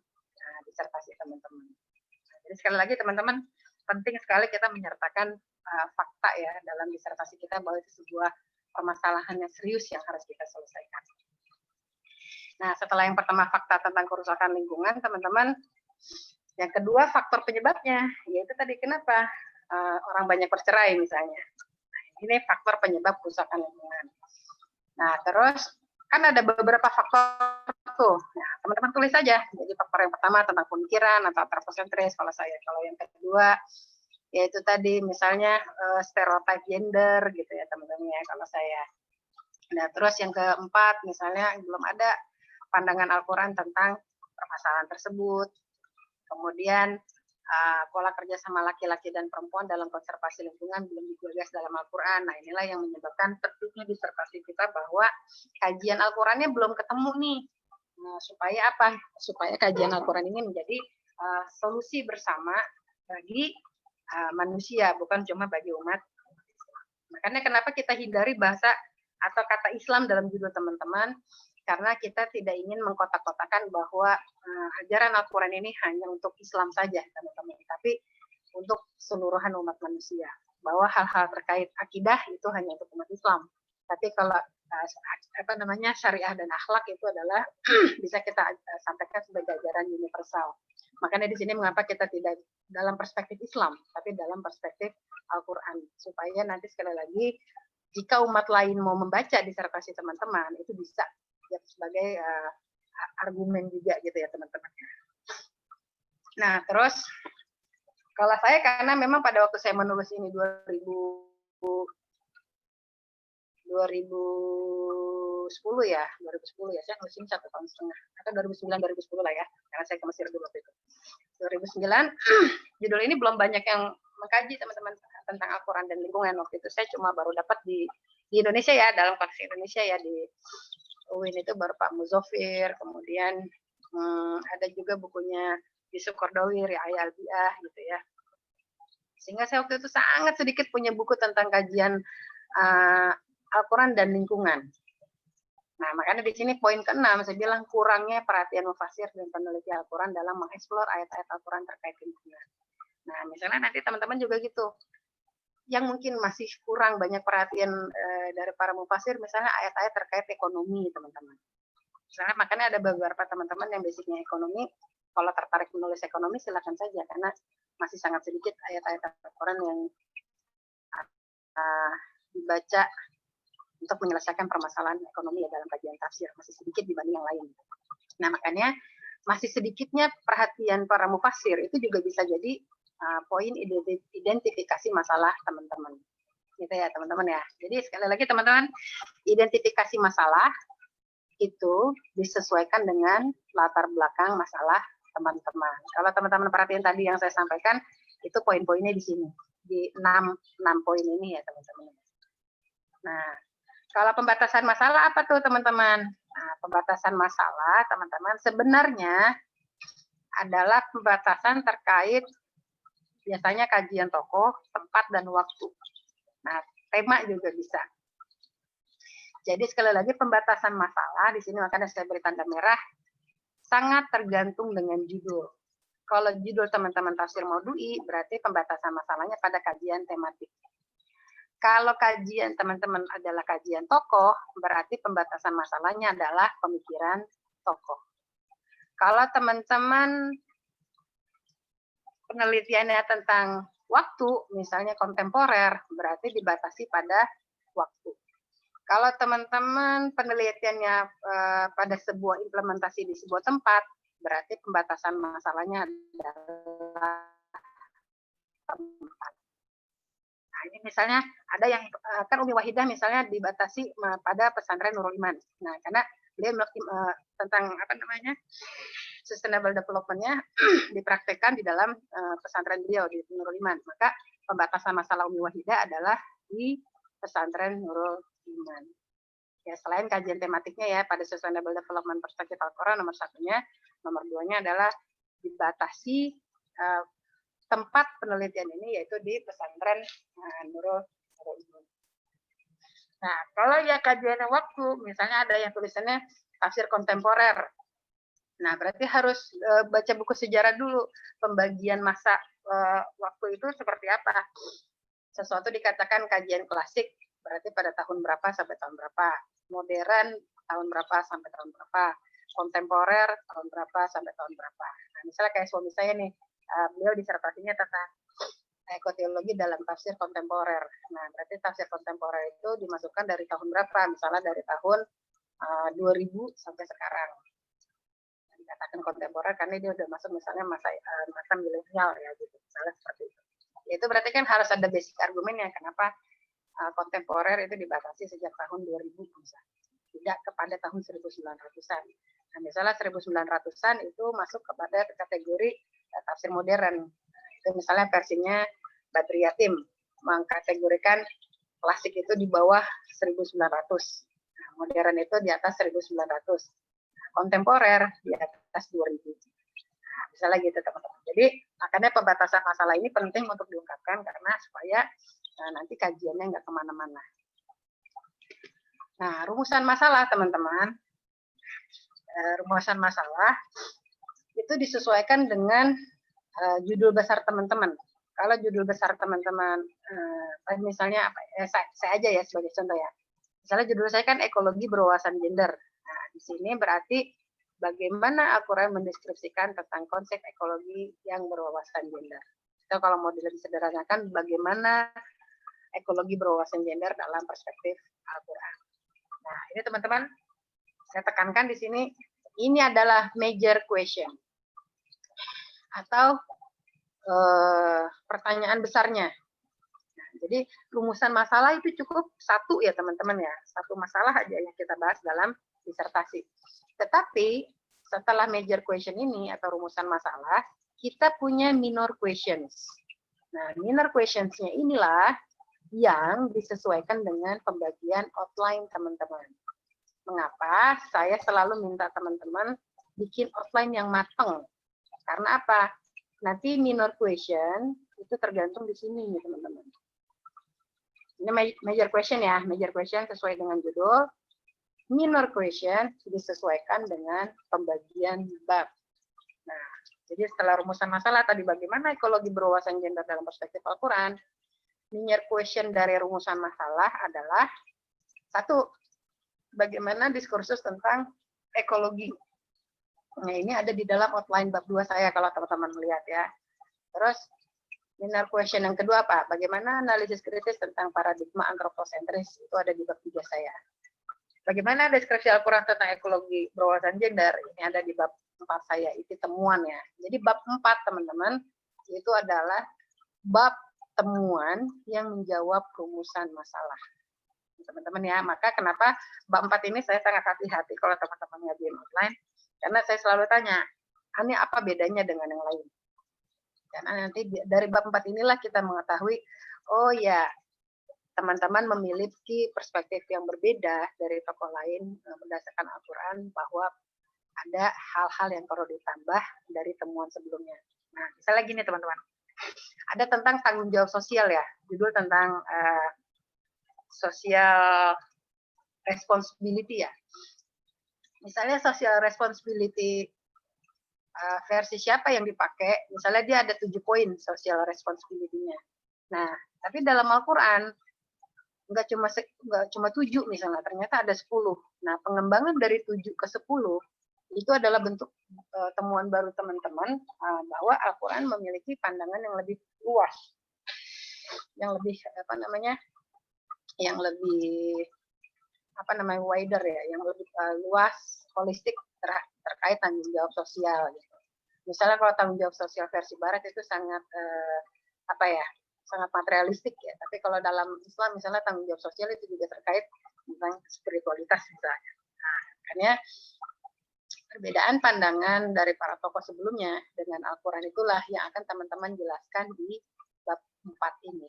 disertasi teman-teman. Nah, jadi sekali lagi teman-teman, penting sekali kita menyertakan fakta ya dalam disertasi kita bahwa itu sebuah permasalahan yang serius yang harus kita selesaikan. Nah, setelah yang pertama fakta tentang kerusakan lingkungan, teman-teman, yang kedua faktor penyebabnya, yaitu tadi kenapa orang banyak bercerai misalnya. Nah, ini faktor penyebab kerusakan lingkungan. Nah, terus kan ada beberapa faktor tuh. Nah, teman-teman tulis saja. Jadi faktor yang pertama tentang pemikiran atau antroposentris kalau saya. Kalau yang kedua yaitu tadi misalnya stereotip gender gitu ya teman-teman ya kalau saya. Nah, terus yang keempat misalnya belum ada pandangan Al-Quran tentang permasalahan tersebut. Kemudian pola kerja sama laki-laki dan perempuan dalam konservasi lingkungan belum digagas dalam Al-Quran. Nah, inilah yang menyebabkan pentingnya disertasi kita bahwa kajian Al-Qurannya belum ketemu nih. Nah, supaya apa? Supaya kajian Al-Quran ini menjadi solusi bersama bagi manusia, bukan cuma bagi umat. Makanya kenapa kita hindari bahasa atau kata Islam dalam judul teman-teman, karena kita tidak ingin mengkotak-kotakan bahwa ajaran Al-Quran ini hanya untuk Islam saja, teman-teman, tapi untuk seluruhan umat manusia. Bahwa hal-hal terkait akidah itu hanya untuk umat Islam. Tapi kalau syariah dan akhlak itu adalah bisa kita sampaikan sebagai ajaran universal. Makanya di sini mengapa kita tidak dalam perspektif Islam, tapi dalam perspektif Al-Quran. Supaya nanti sekali lagi, jika umat lain mau membaca disertasi teman-teman, itu bisa sebagai argumen juga gitu ya teman-teman. Nah, terus kalau saya karena memang pada waktu saya menulis ini 2010 ya, saya nulis ini 1,5 tahun atau 2009-2010 lah ya, karena saya ke Mesir dulu waktu itu. 2009 judul ini belum banyak yang mengkaji teman-teman tentang Al-Quran dan lingkungan waktu itu. Saya cuma baru dapat di Indonesia ya, dalam koleksi Indonesia ya di UIN itu baru Pak Muzofir, kemudian ada juga bukunya Yusuf Kordawi, Ri'ayah Al-Bi'ah gitu ya. Sehingga saya waktu itu sangat sedikit punya buku tentang kajian Al-Quran dan lingkungan. Nah, makanya di sini poin ke-6 saya bilang kurangnya perhatian mufasir dan peneliti Al-Quran dalam mengeksplor ayat-ayat Al-Quran terkait lingkungan. Nah, misalnya nanti teman-teman juga gitu. Yang mungkin masih kurang banyak perhatian dari para mufasir, misalnya ayat-ayat terkait ekonomi, teman-teman. Misalnya makanya ada beberapa teman-teman yang basicnya ekonomi, kalau tertarik menulis ekonomi silakan saja karena masih sangat sedikit ayat-ayat Al-Quran yang dibaca untuk menyelesaikan permasalahan ekonomi ya dalam kajian tafsir, masih sedikit dibanding yang lain. Nah makanya masih sedikitnya perhatian para mufassir itu juga bisa jadi poin identifikasi masalah teman-teman. Gitu ya teman-teman ya. Jadi sekali lagi teman-teman, identifikasi masalah itu disesuaikan dengan latar belakang masalah teman-teman. Kalau teman-teman perhatian tadi yang saya sampaikan, itu poin-poinnya di sini. Di 6 poin ini ya teman-teman. Nah, kalau pembatasan masalah apa tuh teman-teman? Nah, pembatasan masalah teman-teman sebenarnya adalah pembatasan terkait biasanya kajian tokoh, tempat, dan waktu. Nah, tema juga bisa. Jadi sekali lagi pembatasan masalah di sini makanya saya beri tanda merah sangat tergantung dengan judul. Kalau judul teman-teman tafsir Maudu'i berarti pembatasan masalahnya pada kajian tematik. Kalau kajian teman-teman adalah kajian tokoh berarti pembatasan masalahnya adalah pemikiran tokoh. Kalau teman-teman penelitiannya tentang waktu, misalnya kontemporer, berarti dibatasi pada waktu. Kalau teman-teman penelitiannya pada sebuah implementasi di sebuah tempat, berarti pembatasan masalahnya adalah tempat. Nah, ini misalnya ada yang kan Umi Wahidah misalnya dibatasi pada pesantren Nurul Iman. Nah, karena beliau tentang apa namanya sustainable development-nya dipraktekkan di dalam pesantren beliau di Nurul Iman. Maka pembatasan masalah Umi Wahidah adalah di pesantren Nurul Iman. Ya, selain kajian tematiknya ya pada sustainable development perspektif Al-Quran nomor 1-nya, nomor 2-nya adalah dibatasi tempat penelitian ini yaitu di pesantren Nurul Iman. Nah, kalau ya kajian waktu, misalnya ada yang tulisannya tafsir kontemporer. Nah, berarti harus baca buku sejarah dulu, pembagian masa waktu itu seperti apa. Sesuatu dikatakan kajian klasik, berarti pada tahun berapa sampai tahun berapa. Modern, tahun berapa sampai tahun berapa. Kontemporer, tahun berapa sampai tahun berapa. Nah, misalnya kayak suami saya nih, beliau disertasinya tentang ekoteologi dalam tafsir kontemporer. Nah, berarti tafsir kontemporer itu dimasukkan dari tahun berapa? Misalnya dari tahun 2000 sampai sekarang. Dikatakan kontemporer karena dia udah masuk misalnya masa milenial ya gitu. Misalnya seperti itu. Itu berarti kan harus ada basic argumennya kenapa kontemporer itu dibatasi sejak tahun 2000 misalnya. Tidak kepada tahun 1900-an. Nah, misalnya 1900-an itu masuk kepada kategori tafsir modern. Itu misalnya versinya Badri Yatim mengkategorikan klasik itu di bawah 1900. Nah, modern itu di atas 1900. Kontemporer di atas 2000. Nah, misalnya gitu teman-teman. Jadi makanya pembatasan masalah ini penting untuk diungkapkan karena supaya nanti kajiannya nggak kemana-mana. Nah, rumusan masalah teman-teman. Rumusan masalah itu disesuaikan dengan judul besar teman-teman. Kalau judul besar teman-teman, misalnya apa? Saya aja ya sebagai contoh ya. Misalnya judul saya kan ekologi berwawasan gender. Nah, di sini berarti bagaimana Al-Quran mendeskripsikan tentang konsep ekologi yang berwawasan gender. Atau kalau mau lebih sederhanakan, bagaimana ekologi berwawasan gender dalam perspektif Al-Quran. Nah, ini teman-teman, saya tekankan di sini, ini adalah major question. Atau pertanyaan besarnya. Nah, jadi rumusan masalah itu cukup satu ya teman-teman ya. Satu masalah aja yang kita bahas dalam disertasi. Tetapi setelah major question ini atau rumusan masalah, kita punya minor questions. Nah, minor questions-nya inilah yang disesuaikan dengan pembagian outline teman-teman. Mengapa saya selalu minta teman-teman bikin outline yang matang? Karena apa? Nanti minor question itu tergantung di sini nih teman-teman. Ini major question ya, major question sesuai dengan judul. Minor question disesuaikan dengan pembagian bab. Nah, jadi setelah rumusan masalah tadi bagaimana ekologi berwawasan gender dalam perspektif Al-Quran, minor question dari rumusan masalah adalah satu, bagaimana diskursus tentang ekologi. Nah, ini ada di dalam outline bab 2 saya kalau teman-teman melihat ya. Terus inner question yang kedua apa? Bagaimana analisis kritis tentang paradigma antroposentris, itu ada di bab 3 saya. Bagaimana deskripsi Al-Quran tentang ekologi berwawasan gender, ini ada di bab 4 saya, itu temuannya. Jadi bab 4 teman-teman, itu adalah bab temuan yang menjawab rumusan masalah. Teman-teman ya, maka kenapa bab 4 ini saya sangat hati-hati kalau teman-teman ngajuin online, karena saya selalu tanya, ini apa bedanya dengan yang lain? Karena nanti dari bab 4 inilah kita mengetahui, oh ya, teman-teman memiliki perspektif yang berbeda dari tokoh lain berdasarkan Al-Quran, bahwa ada hal-hal yang perlu ditambah dari temuan sebelumnya. Nah, misalnya gini teman-teman, ada tentang tanggung jawab sosial ya, judul tentang social responsibility ya. Misalnya social responsibility versi siapa yang dipakai, misalnya dia ada 7 poin social responsibility-nya. Nah, tapi dalam Al-Quran nggak cuma 7 misalnya, ternyata ada 10. Nah, pengembangan dari 7 ke 10 itu adalah bentuk temuan baru teman-teman bahwa Al-Quran memiliki pandangan yang lebih luas, yang lebih wider ya, yang lebih luas, holistik terkait tanggung jawab sosial gitu. Misalnya kalau tanggung jawab sosial versi Barat itu sangat sangat materialistik ya, tapi kalau dalam Islam misalnya tanggung jawab sosial itu juga terkait tentang spiritualitas misalnya. Nah, makanya perbedaan pandangan dari para tokoh sebelumnya dengan Al-Quran itulah yang akan teman-teman jelaskan di bab 4 ini.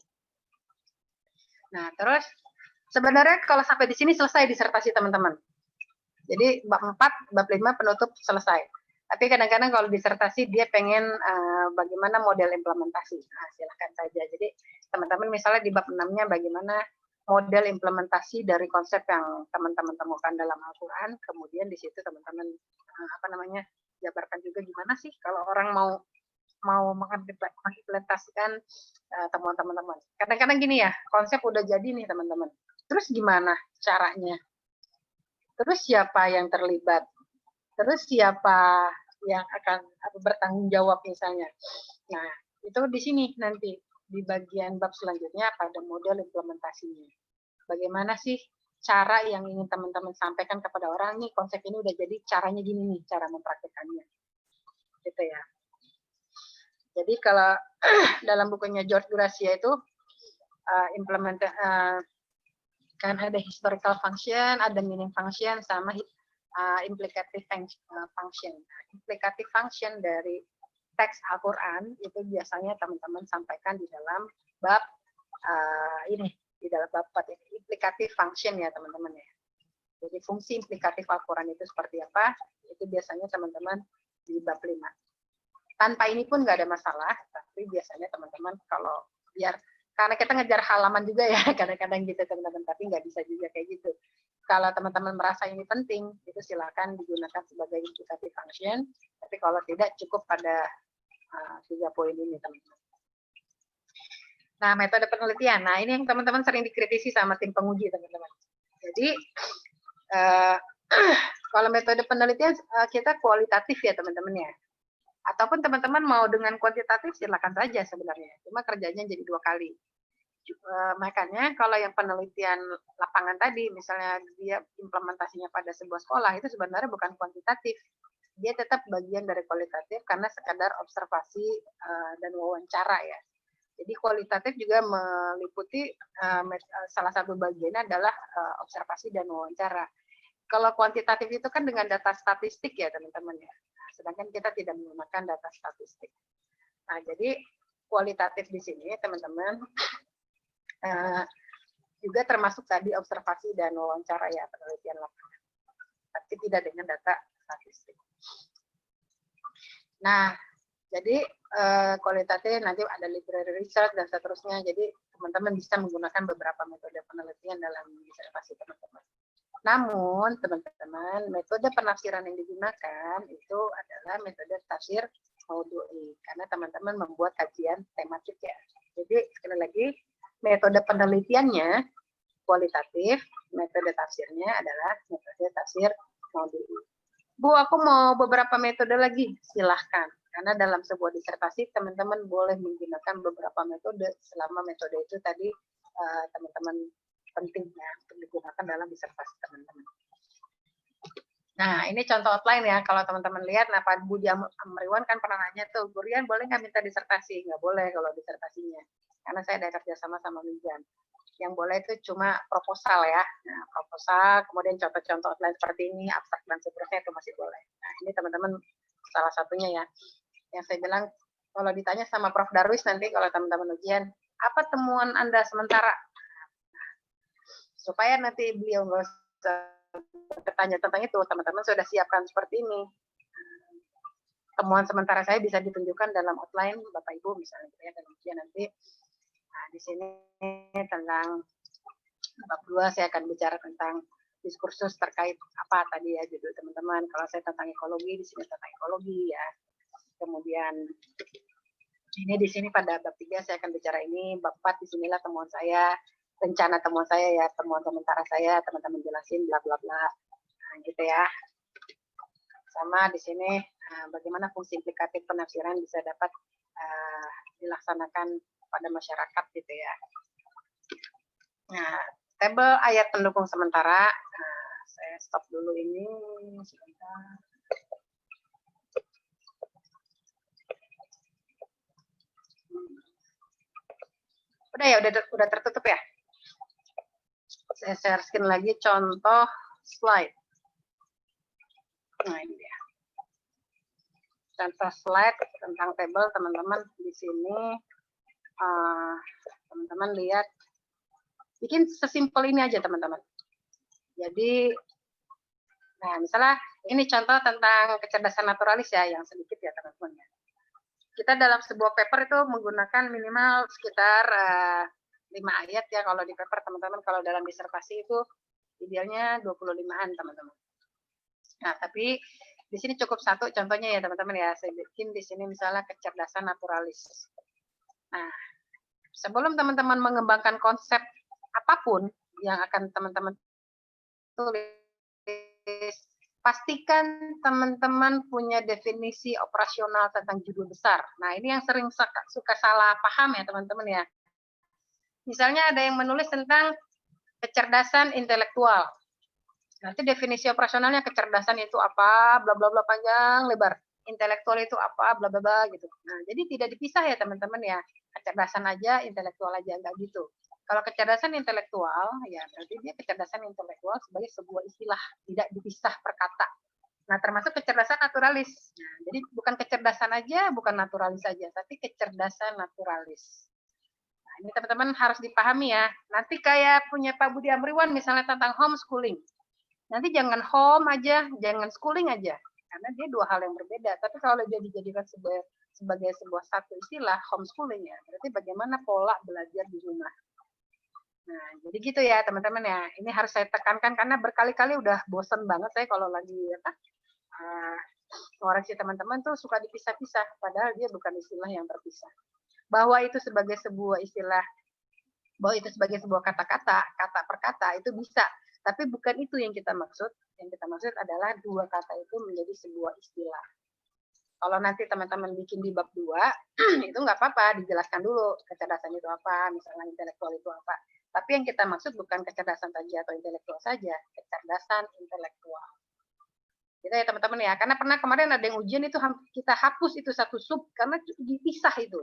Nah, terus sebenarnya kalau sampai di sini selesai disertasi teman-teman. Jadi bab 4, bab 5 penutup selesai. Tapi kadang-kadang kalau disertasi dia pengen bagaimana model implementasi. Nah, silahkan saja. Jadi teman-teman misalnya di bab 6-nya bagaimana model implementasi dari konsep yang teman-teman temukan dalam Al-Quran, kemudian di situ teman-teman jabarkan juga gimana sih kalau orang mau mengimplementasikan temuan teman-teman. Kadang-kadang gini ya, konsep udah jadi nih teman-teman. Terus gimana caranya? Terus siapa yang terlibat? Terus siapa yang akan bertanggung jawab misalnya? Nah, itu di sini nanti di bagian bab selanjutnya pada model implementasinya. Bagaimana sih cara yang ingin teman-teman sampaikan kepada orang, nih konsep ini udah jadi, caranya gini nih, cara mempraktekannya. Gitu ya. Jadi kalau dalam bukunya George Gracia itu kan ada historical function, ada meaning function, sama implicative function. Implicative function dari teks Al-Quran itu biasanya teman-teman sampaikan di dalam bab di dalam bab 4 ini, implicative function ya teman-teman ya. Jadi fungsi implikatif Al-Quran itu seperti apa, itu biasanya teman-teman di bab 5. Tanpa ini pun nggak ada masalah, tapi biasanya teman-teman kalau karena kita ngejar halaman juga ya, kadang-kadang gitu teman-teman, tapi nggak bisa juga kayak gitu. Kalau teman-teman merasa ini penting, itu silakan digunakan sebagai implicative function, tapi kalau tidak cukup pada 3 poin ini teman-teman. Nah, metode penelitian. Nah, ini yang teman-teman sering dikritisi sama tim penguji, teman-teman. Jadi, kalau metode penelitian kita kualitatif ya, teman-teman ya. Ataupun teman-teman mau dengan kuantitatif, silakan saja sebenarnya. Cuma kerjanya jadi 2 kali. Makanya kalau yang penelitian lapangan tadi, misalnya dia implementasinya pada sebuah sekolah, itu sebenarnya bukan kuantitatif. Dia tetap bagian dari kualitatif karena sekadar observasi dan wawancara ya. Jadi kualitatif juga meliputi salah satu bagiannya adalah observasi dan wawancara. Kalau kuantitatif itu kan dengan data statistik ya teman-teman ya. Sedangkan kita tidak menggunakan data statistik. Nah, jadi kualitatif di sini teman-teman juga termasuk tadi observasi dan wawancara ya, penelitian lapangan. Tapi tidak dengan data statistik. Nah, jadi kualitatif nanti ada library research dan seterusnya. Jadi teman-teman bisa menggunakan beberapa metode penelitian dalam disertasi teman-teman. Namun teman-teman, metode penafsiran yang digunakan itu adalah metode tafsir maudhu'i karena teman-teman membuat kajian tematik ya. Jadi sekali lagi metode penelitiannya kualitatif, metode tafsirnya adalah metode tafsir maudhu'i. Bu, aku mau beberapa metode lagi, silahkan. Karena dalam sebuah disertasi, teman-teman boleh menggunakan beberapa metode, selama metode itu tadi teman-teman pentingnya untuk digunakan dalam disertasi teman-teman. Nah, ini contoh outline ya. Kalau teman-teman lihat, nah Pak Budi Amriwan kan pernah nanya tuh, Bu Rian boleh nggak minta disertasi? Nggak boleh kalau disertasinya. Karena saya ada kerjasama sama Mijan. Yang boleh itu cuma proposal ya. Nah, proposal, kemudian contoh-contoh outline seperti ini, abstrak dan seterusnya itu masih boleh. Nah, ini teman-teman salah satunya ya. Yang saya bilang, kalau ditanya sama Prof. Darwis nanti kalau teman-teman ujian, apa temuan Anda sementara? Supaya nanti beliau nggak usah bertanya tentang itu, teman-teman sudah siapkan seperti ini. Temuan sementara saya bisa ditunjukkan dalam outline Bapak Ibu misalnya ya, dan ujian nanti. Nah, di sini tentang bab 2 saya akan bicara tentang diskursus terkait apa tadi ya judul teman-teman. Kalau saya tentang ekologi, di sini tentang ekologi ya. Kemudian ini di sini pada bab 3 saya akan bicara ini, bab 4 disinilah temuan saya, rencana temuan saya ya, temuan sementara saya, teman-teman jelasin bla bla bla. Nah, gitu ya. Sama di sini bagaimana fungsi implikatif penafsiran bisa dapat dilaksanakan pada masyarakat gitu ya. Nah, tabel ayat pendukung sementara, saya stop dulu ini sebentar. Udah ya, udah tertutup ya. Saya share screen lagi contoh slide. Nah, ini dia. Contoh slide tentang tabel teman-teman di sini. Teman-teman lihat, bikin sesimpel ini aja teman-teman. Jadi, nah misalnya ini contoh tentang kecerdasan naturalis ya, yang sedikit ya teman-teman ya. Kita dalam sebuah paper itu menggunakan minimal sekitar 5 ayat ya kalau di paper teman-teman. Kalau dalam disertasi itu idealnya 25-an teman-teman. Nah, tapi di sini cukup satu contohnya ya teman-teman ya. Saya bikin di sini misalnya kecerdasan naturalis. Nah, sebelum teman-teman mengembangkan konsep apapun yang akan teman-teman tulis, pastikan teman-teman punya definisi operasional tentang judul besar. Nah, ini yang sering suka salah paham ya teman-teman ya. Misalnya ada yang menulis tentang kecerdasan intelektual. Nanti definisi operasionalnya kecerdasan itu apa, bla bla bla panjang lebar. Intelektual itu apa, bla bla bla gitu. Nah, jadi tidak dipisah ya teman-teman ya. Kecerdasan aja, intelektual aja, enggak gitu. Kalau kecerdasan intelektual, ya berarti dia kecerdasan intelektual sebagai sebuah istilah, tidak dipisah per kata. Nah, termasuk kecerdasan naturalis. Nah, jadi bukan kecerdasan aja, bukan naturalis saja, tapi kecerdasan naturalis. Nah, ini teman-teman harus dipahami ya. Nanti kayak punya Pak Budi Amriwan misalnya tentang homeschooling. Nanti jangan home aja, jangan schooling aja. Karena dia dua hal yang berbeda. Tapi kalau dia dijadikan sebagai sebuah satu istilah, homeschooling ya, berarti bagaimana pola belajar di rumah. Nah, jadi gitu ya teman-teman ya. Ini harus saya tekankan karena berkali-kali udah bosen banget saya kalau lagi ngoreksi teman-teman tuh suka dipisah-pisah. Padahal dia bukan istilah yang terpisah. Bahwa itu sebagai sebuah istilah, bahwa itu sebagai sebuah kata-kata, kata per kata itu bisa. Tapi bukan itu yang kita maksud. Yang kita maksud adalah dua kata itu menjadi sebuah istilah. Kalau nanti teman-teman bikin di bab 2, itu nggak apa-apa, dijelaskan dulu kecerdasan itu apa, misalnya intelektual itu apa. Tapi yang kita maksud bukan kecerdasan saja atau intelektual saja, kecerdasan intelektual. Gitu ya teman-teman ya. Karena pernah kemarin ada yang ujian itu kita hapus itu satu sub karena dipisah itu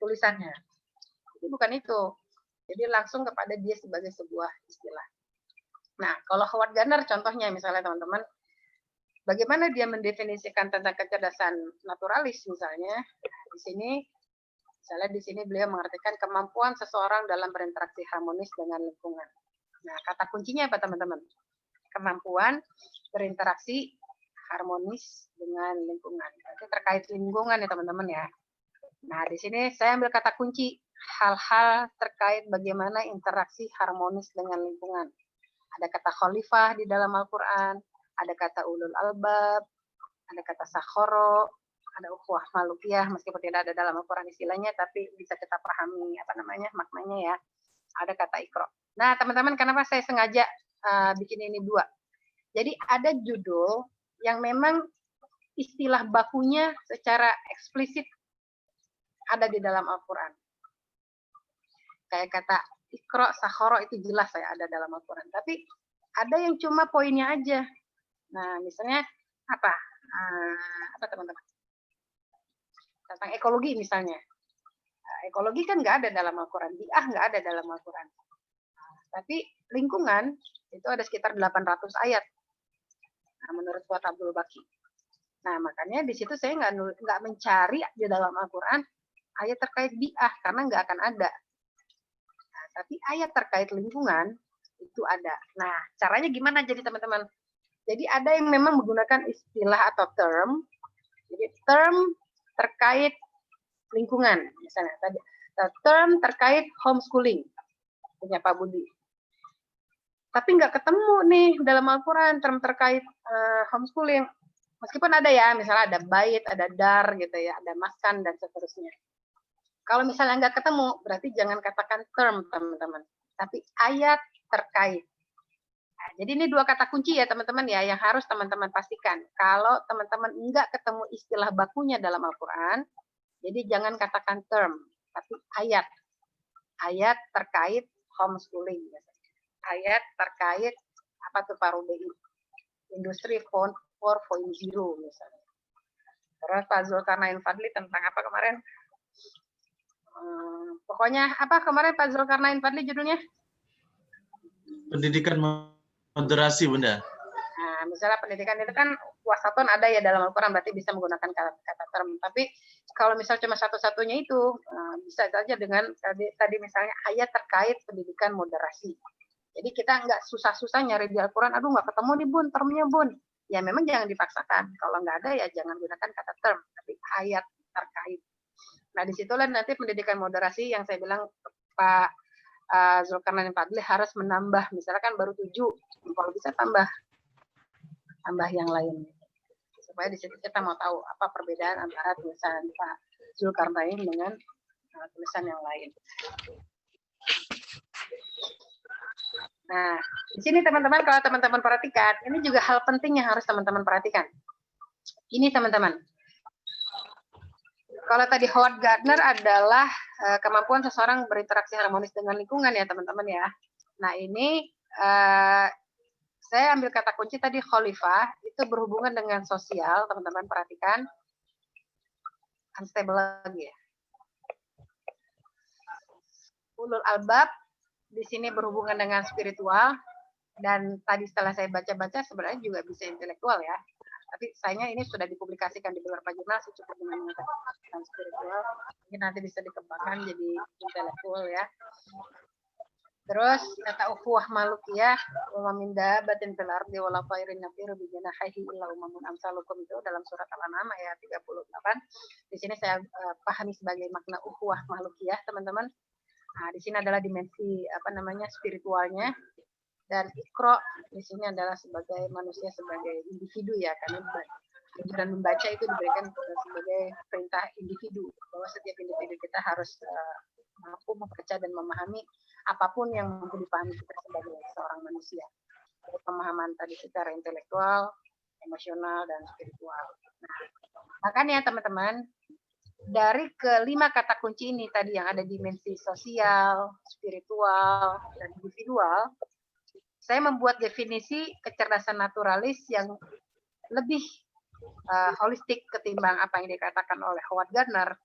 tulisannya. Jadi bukan itu. Jadi langsung kepada dia sebagai sebuah istilah. Nah, kalau Howard Gardner contohnya misalnya teman-teman, bagaimana dia mendefinisikan tentang kecerdasan naturalis misalnya, di sini misalnya di sini beliau mengartikan kemampuan seseorang dalam berinteraksi harmonis dengan lingkungan. Nah, kata kuncinya apa teman-teman? Kemampuan berinteraksi harmonis dengan lingkungan. Berarti terkait lingkungan ya teman-teman ya. Nah, di sini saya ambil kata kunci hal-hal terkait bagaimana interaksi harmonis dengan lingkungan. Ada kata khalifah di dalam Al-Quran, ada kata ulul albab, ada kata sakhoro, ada ukhuwah malukiyah, meskipun tidak ada dalam Al-Quran istilahnya, tapi bisa kita pahami apa namanya maknanya ya. Ada kata ikro. Nah, teman-teman, kenapa saya sengaja bikin ini dua? Jadi ada judul yang memang istilah bakunya secara eksplisit ada di dalam Al-Quran. Kayak kata Iqra, Sakhara itu jelas ya ada dalam Al-Quran. Tapi ada yang cuma poinnya aja. Nah, misalnya apa? Apa teman-teman? Tentang ekologi misalnya. Ekologi kan nggak ada dalam Al-Quran. Bi'ah nggak ada dalam Al-Quran. Tapi lingkungan itu ada sekitar 800 ayat. Nah, menurut Fuad Abdul Baqi. Nah, makanya di situ saya nggak mencari di dalam Al-Quran ayat terkait bi'ah karena nggak akan ada. Nah, tapi ayat terkait lingkungan itu ada. Nah, caranya gimana jadi teman-teman? Jadi ada yang memang menggunakan istilah atau term. Jadi term terkait lingkungan, misalnya tadi term terkait homeschooling punya Pak Budi. Tapi nggak ketemu nih dalam Al-Quran term terkait homeschooling. Meskipun ada ya, misalnya ada bait, ada dar gitu ya, ada maskan dan seterusnya. Kalau misalnya nggak ketemu, berarti jangan katakan term teman-teman, tapi ayat terkait. Nah, jadi ini dua kata kunci ya teman-teman ya, yang harus teman-teman pastikan. Kalau teman-teman nggak ketemu istilah bakunya dalam Al-Quran, jadi jangan katakan term, tapi ayat. Ayat terkait homeschooling. Ayat terkait apa tuh Pak Rubi? Industri 4.0 misalnya. Terus Pak Zulkarnain Fadli tentang apa kemarin? Pokoknya apa kemarin Pak Zulkarnain Fadli judulnya? Pendidikan moderasi, Bunda. Nah, misalnya pendidikan itu kan wasaton ada ya dalam Al-Quran, berarti bisa menggunakan kata term. Tapi kalau misal cuma satu-satunya itu, bisa saja dengan tadi misalnya ayat terkait pendidikan moderasi. Jadi kita nggak susah-susah nyari di Al-Quran, aduh nggak ketemu nih Bun, termnya Bun. Ya memang jangan dipaksakan. Kalau nggak ada ya jangan gunakan kata term, tapi ayat terkait. Nah disitulah nanti pendidikan moderasi yang saya bilang Pak Zulkarnain Fadli harus menambah, misalkan baru 7, kalau bisa tambah yang lain. Supaya di situ kita mau tahu apa perbedaan antara tulisan Pak Zulkarnain dengan tulisan yang lain. Nah, di sini teman-teman, kalau teman-teman perhatikan, ini juga hal penting yang harus teman-teman perhatikan. Ini teman-teman, kalau tadi Howard Gardner adalah kemampuan seseorang berinteraksi harmonis dengan lingkungan ya teman-teman ya. Nah ini saya ambil kata kunci tadi khalifah, itu berhubungan dengan sosial, teman-teman perhatikan. Unstable lagi ya. Ulul albab, di sini berhubungan dengan spiritual, dan tadi setelah saya baca-baca sebenarnya juga bisa intelektual ya. Tapi sayangnya ini sudah dipublikasikan di beberapa jurnal, cukup dengan mengatakan spiritual, mungkin nanti bisa dikembangkan jadi intelektual ya. Terus kata ukhuwah malukiyah, wa min dabbatin fil ardi wala tairin yatiru bi janahihi illa umamun amsalukum, itu dalam surat Al-An'am ayat 38. Di sini saya pahami sebagai makna ukhuwah malukiyah, teman-teman. Nah, di sini adalah dimensi apa namanya spiritualnya, dan Iqra di sini adalah sebagai manusia, sebagai individu ya, karena ajaran membaca itu diberikan sebagai perintah individu, bahwa setiap individu kita harus mampu membaca dan memahami apapun yang mampu dipahami kita sebagai seorang manusia. Jadi pemahaman tadi secara intelektual, emosional, dan spiritual. Nah, makanya teman-teman, dari kelima kata kunci ini tadi yang ada dimensi sosial, spiritual, dan individual, saya membuat definisi kecerdasan naturalis yang lebih holistik ketimbang apa yang dikatakan oleh Howard Gardner.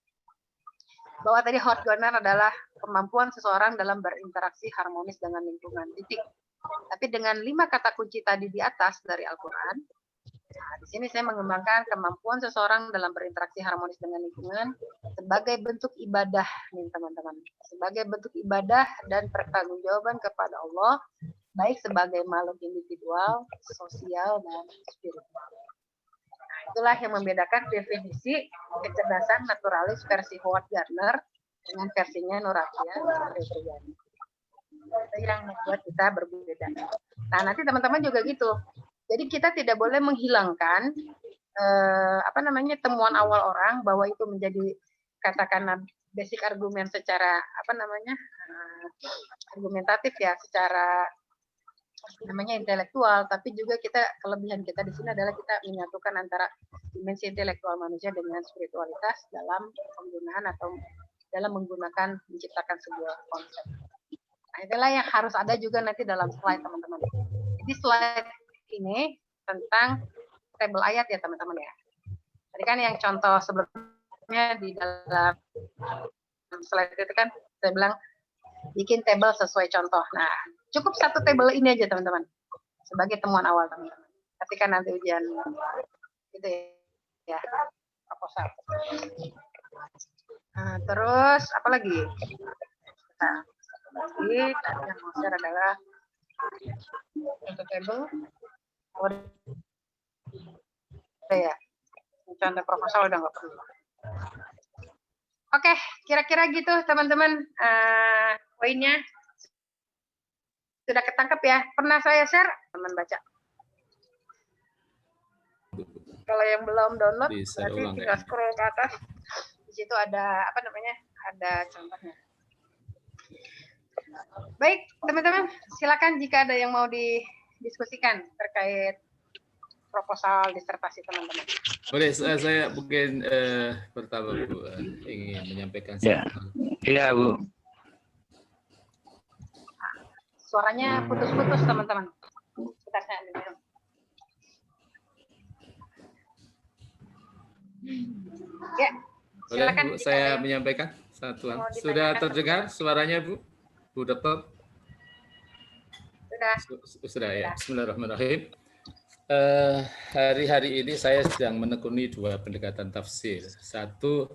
Bahwa tadi Howard Gardner adalah kemampuan seseorang dalam berinteraksi harmonis dengan lingkungan, titik. Tapi dengan 5 kata kunci tadi di atas dari Al-Quran, nah, di sini saya mengembangkan kemampuan seseorang dalam berinteraksi harmonis dengan lingkungan sebagai bentuk ibadah, nih teman-teman. Sebagai bentuk ibadah dan pertanggungjawaban kepada Allah, baik sebagai makhluk individual, sosial, dan spiritual. Nah, itulah yang membedakan definisi kecerdasan naturalis versi Howard Gardner dengan versinya Nur Afiah Fitriani. Itu yang membuat kita berbeda. Nah, nanti teman-teman juga gitu. Jadi kita tidak boleh menghilangkan apa namanya temuan awal orang bahwa itu menjadi katakanlah basic argumen secara apa namanya argumentatif ya, secara namanya intelektual, tapi juga kelebihan kita di sini adalah kita menyatukan antara dimensi intelektual manusia dengan spiritualitas dalam penggunaan atau dalam menciptakan sebuah konsep. Nah, itulah yang harus ada juga nanti dalam slide teman-teman. Jadi slide ini tentang tabel ayat ya teman-teman ya. Tadi kan yang contoh sebelumnya di dalam slide itu kan saya bilang bikin tabel sesuai contoh. Nah, cukup satu tabel ini aja teman-teman sebagai temuan awal teman-teman. Ketika nanti ujian gitu ya proposal. Nah, terus apa lagi? Nah, lagi tadi yang mau share adalah contoh tabel. Ya, contoh proposal udah nggak perlu. Oke, kira-kira gitu teman-teman poinnya sudah ketangkep ya. Pernah saya share, teman baca. Kalau yang belum download, Bisa berarti ulang tinggal ya. scroll ke atas. Di situ ada ada contohnya. Baik, teman-teman, silakan jika ada yang mau didiskusikan terkait proposal disertasi teman-teman. Boleh, saya mungkin pertama Bu ingin menyampaikan Ya. satu hal. Iya, Bu. Suaranya putus-putus teman-teman. Sebentar saya ambil minum. Ya, Boleh silakan. Bu, jika ada saya yang menyampaikan satu hal. mau Sudah ditanyakan. terdengar suaranya Bu? Bu Dokter? Sudah. Sudah ya. Bismillahirrahmanirrahim. Hari-hari ini saya sedang menekuni dua pendekatan tafsir. Satu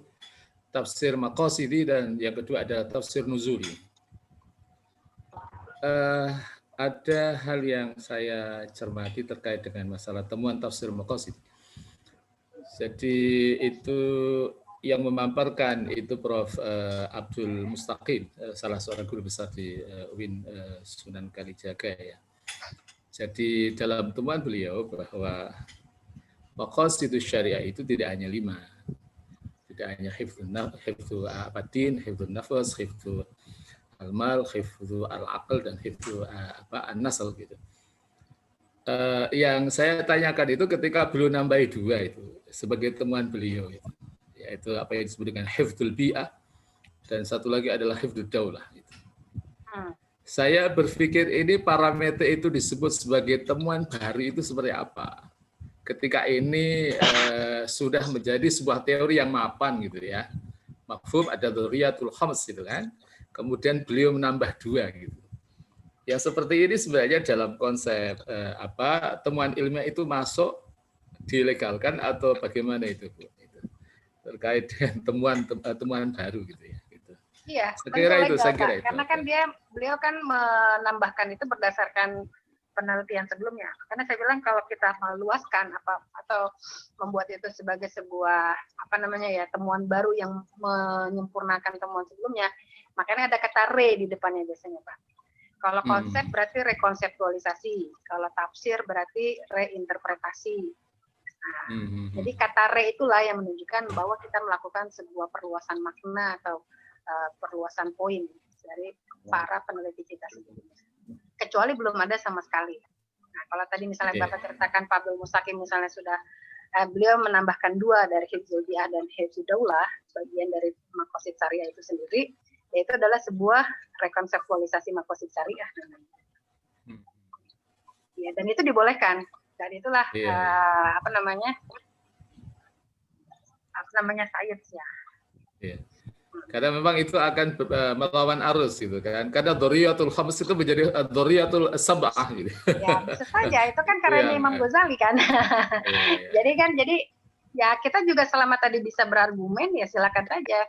tafsir maqasidi dan yang kedua adalah tafsir nuzuli. Ada hal yang saya cermati terkait dengan masalah temuan tafsir maqasid. Jadi itu yang memamparkan itu Prof. Abdul Mustaqim, salah seorang guru besar di UIN Sunan Kalijaga ya. Jadi dalam temuan beliau bahwa maqasidus syariah itu tidak hanya 5. Tidak hanya hifdzu abadin, hifdzu nafas, hifdzu al-mal, hifdzu al-aql, dan hifdzu an-nasl gitu. Yang saya tanyakan itu ketika beliau nambahi 2 itu sebagai temuan beliau itu, yaitu apa yang disebut dengan hifdzul bi'ah dan satu lagi adalah hifdzud daulah gitu. Saya berpikir ini parameter itu disebut sebagai temuan baru itu seperti apa? Ketika ini sudah menjadi sebuah teori yang mapan gitu ya. Mafhum ada dzurriyatul khams gitu kan. Kemudian beliau menambah 2 gitu. Yang seperti ini sebenarnya dalam konsep temuan ilmiah itu masuk dilegalkan atau bagaimana itu Bu? Terkait dengan temuan baru gitu ya. Iya, saya kira itu. Karena kan beliau kan menambahkan itu berdasarkan penelitian sebelumnya. Karena saya bilang kalau kita meluaskan atau membuat itu sebagai sebuah temuan baru yang menyempurnakan temuan sebelumnya, makanya ada kata re di depannya biasanya Pak. Kalau konsep berarti rekonseptualisasi, kalau tafsir berarti reinterpretasi. Nah, jadi kata re itulah yang menunjukkan bahwa kita melakukan sebuah perluasan makna atau perluasan poin dari para peneliti kita sebelumnya. Kecuali belum ada sama sekali. Nah, kalau tadi misalnya Bapak ceritakan Pak Abdul Mustaqim misalnya sudah beliau menambahkan 2 dari hifdzul bi'ah dan hifdzud daulah, bagian dari maqasid syariah itu sendiri, yaitu adalah sebuah rekonseptualisasi maqasid syariah namanya. Ya, dan itu dibolehkan. Dan itulah sains ya. Yeah. Karena memang itu akan melawan arus gitu kan. Karena dzurriyatul khams itu menjadi dzurriyatul sab'ah gitu. Ya, bisa saja itu kan karena Imam Ghazali kan. Jadi ya kita juga selama tadi bisa berargumen ya silakan saja.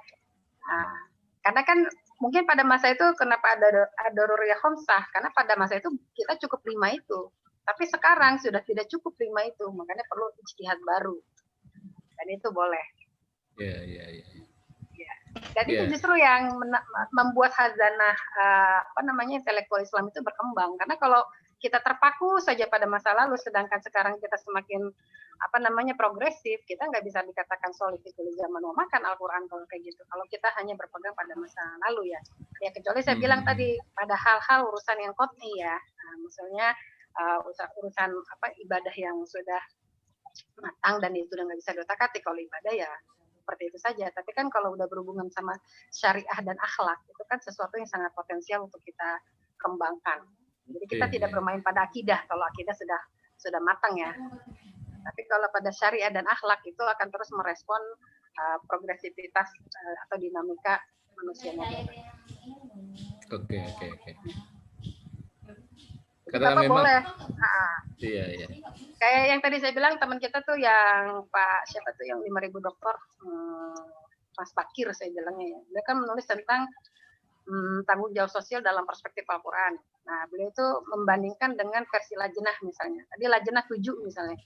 Nah, karena kan mungkin pada masa itu kenapa ada dzurriyyah khamsah? Karena pada masa itu kita cukup 5 itu. Tapi sekarang sudah tidak cukup 5 itu, makanya perlu ijtihad baru. Dan itu boleh. Iya. Dan itu justru yang membuat khazanah intelektual Islam itu berkembang. Karena kalau kita terpaku saja pada masa lalu, sedangkan sekarang kita semakin progresif, kita nggak bisa dikatakan solid itu zaman mau makan Al-Quran kalau kayak gitu. Kalau kita hanya berpegang pada masa lalu ya. Ya kecuali saya bilang tadi pada hal-hal urusan yang qot'i ya. Nah, misalnya urusan ibadah yang sudah matang dan itu udah nggak bisa diotak-atik. Kalau ibadah ya seperti itu saja. Tapi kan kalau udah berhubungan sama syariah dan akhlak itu kan sesuatu yang sangat potensial untuk kita kembangkan. Jadi kita tidak bermain pada akidah kalau akidah sudah matang ya. Tapi kalau pada syariah dan akhlak itu akan terus merespon progresivitas atau dinamika manusia modern. Oke. Karena memang boleh. Iya. Kayak yang tadi saya bilang teman kita tuh yang Pak siapa tuh yang 5.000 dokter Mas Bakir saya bilangnya ya. Dia kan menulis tentang tanggung jawab sosial dalam perspektif Al-Quran. Nah, beliau itu membandingkan dengan versi Lajnah misalnya. Tadi Lajnah 7 misalnya.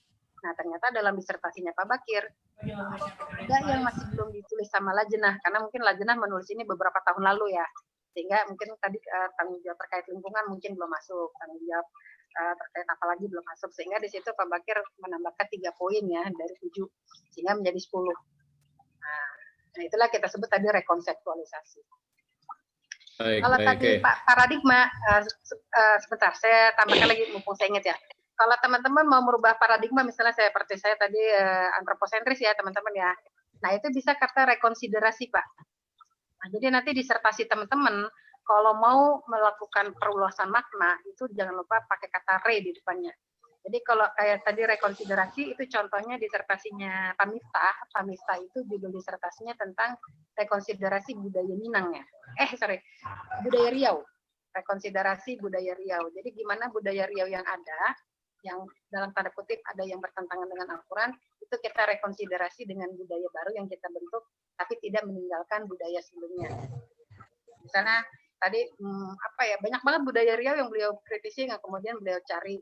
Nah, ternyata dalam disertasinya Pak Bakir, ada yang masih belum ditulis sama Lajnah, karena mungkin Lajnah menulis ini beberapa tahun lalu ya. Sehingga mungkin tadi tanggung jawab terkait lingkungan mungkin belum masuk, tanggung jawab terkait apa lagi belum masuk. Sehingga di situ Pak Bakir menambahkan 3 poin ya, dari 7, sehingga menjadi 10. Nah, itulah kita sebut tadi rekonseptualisasi. Kalau tadi Pak paradigma, sebentar saya tambahkan lagi mumpung saya ingat ya. Kalau teman-teman mau merubah paradigma, misalnya seperti saya tadi antroposentris ya teman-teman ya. Nah itu bisa kata rekonsiderasi Pak. Nah, jadi nanti disertasi teman-teman kalau mau melakukan perluasan makna itu jangan lupa pakai kata re di depannya. Jadi kalau kayak tadi rekonsiderasi itu contohnya disertasinya Pak Miftah itu judul disertasinya tentang rekonsiderasi budaya Minang ya. Budaya Riau. Rekonsiderasi budaya Riau. Jadi gimana budaya Riau yang ada, yang dalam tanda kutip ada yang bertentangan dengan Al-Quran, itu kita rekonsiderasi dengan budaya baru yang kita bentuk, tapi tidak meninggalkan budaya sebelumnya. Misalnya tadi banyak banget budaya Riau yang beliau kritisi, yang kemudian beliau cari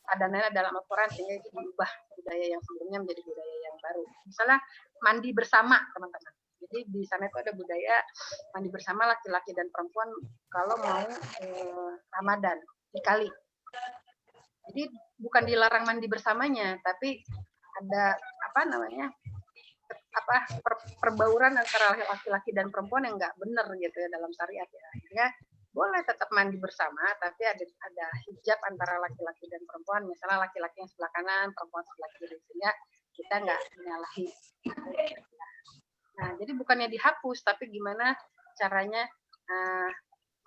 padanannya dalam Al-Quran sehingga itu diubah budaya yang sebelumnya menjadi budaya yang baru. Misalnya mandi bersama teman-teman. Jadi di sana itu ada budaya mandi bersama laki-laki dan perempuan kalau mau Ramadan di kali. Jadi bukan dilarang mandi bersamanya, tapi ada perbauran antara laki-laki dan perempuan yang nggak benar gitu ya dalam syariat ya. Akhirnya boleh tetap mandi bersama, tapi ada hijab antara laki-laki dan perempuan. Misalnya laki-laki yang sebelah kanan, perempuan sebelah kiri, sehingga kita nggak menyalahi. Nah, jadi bukannya dihapus, tapi gimana caranya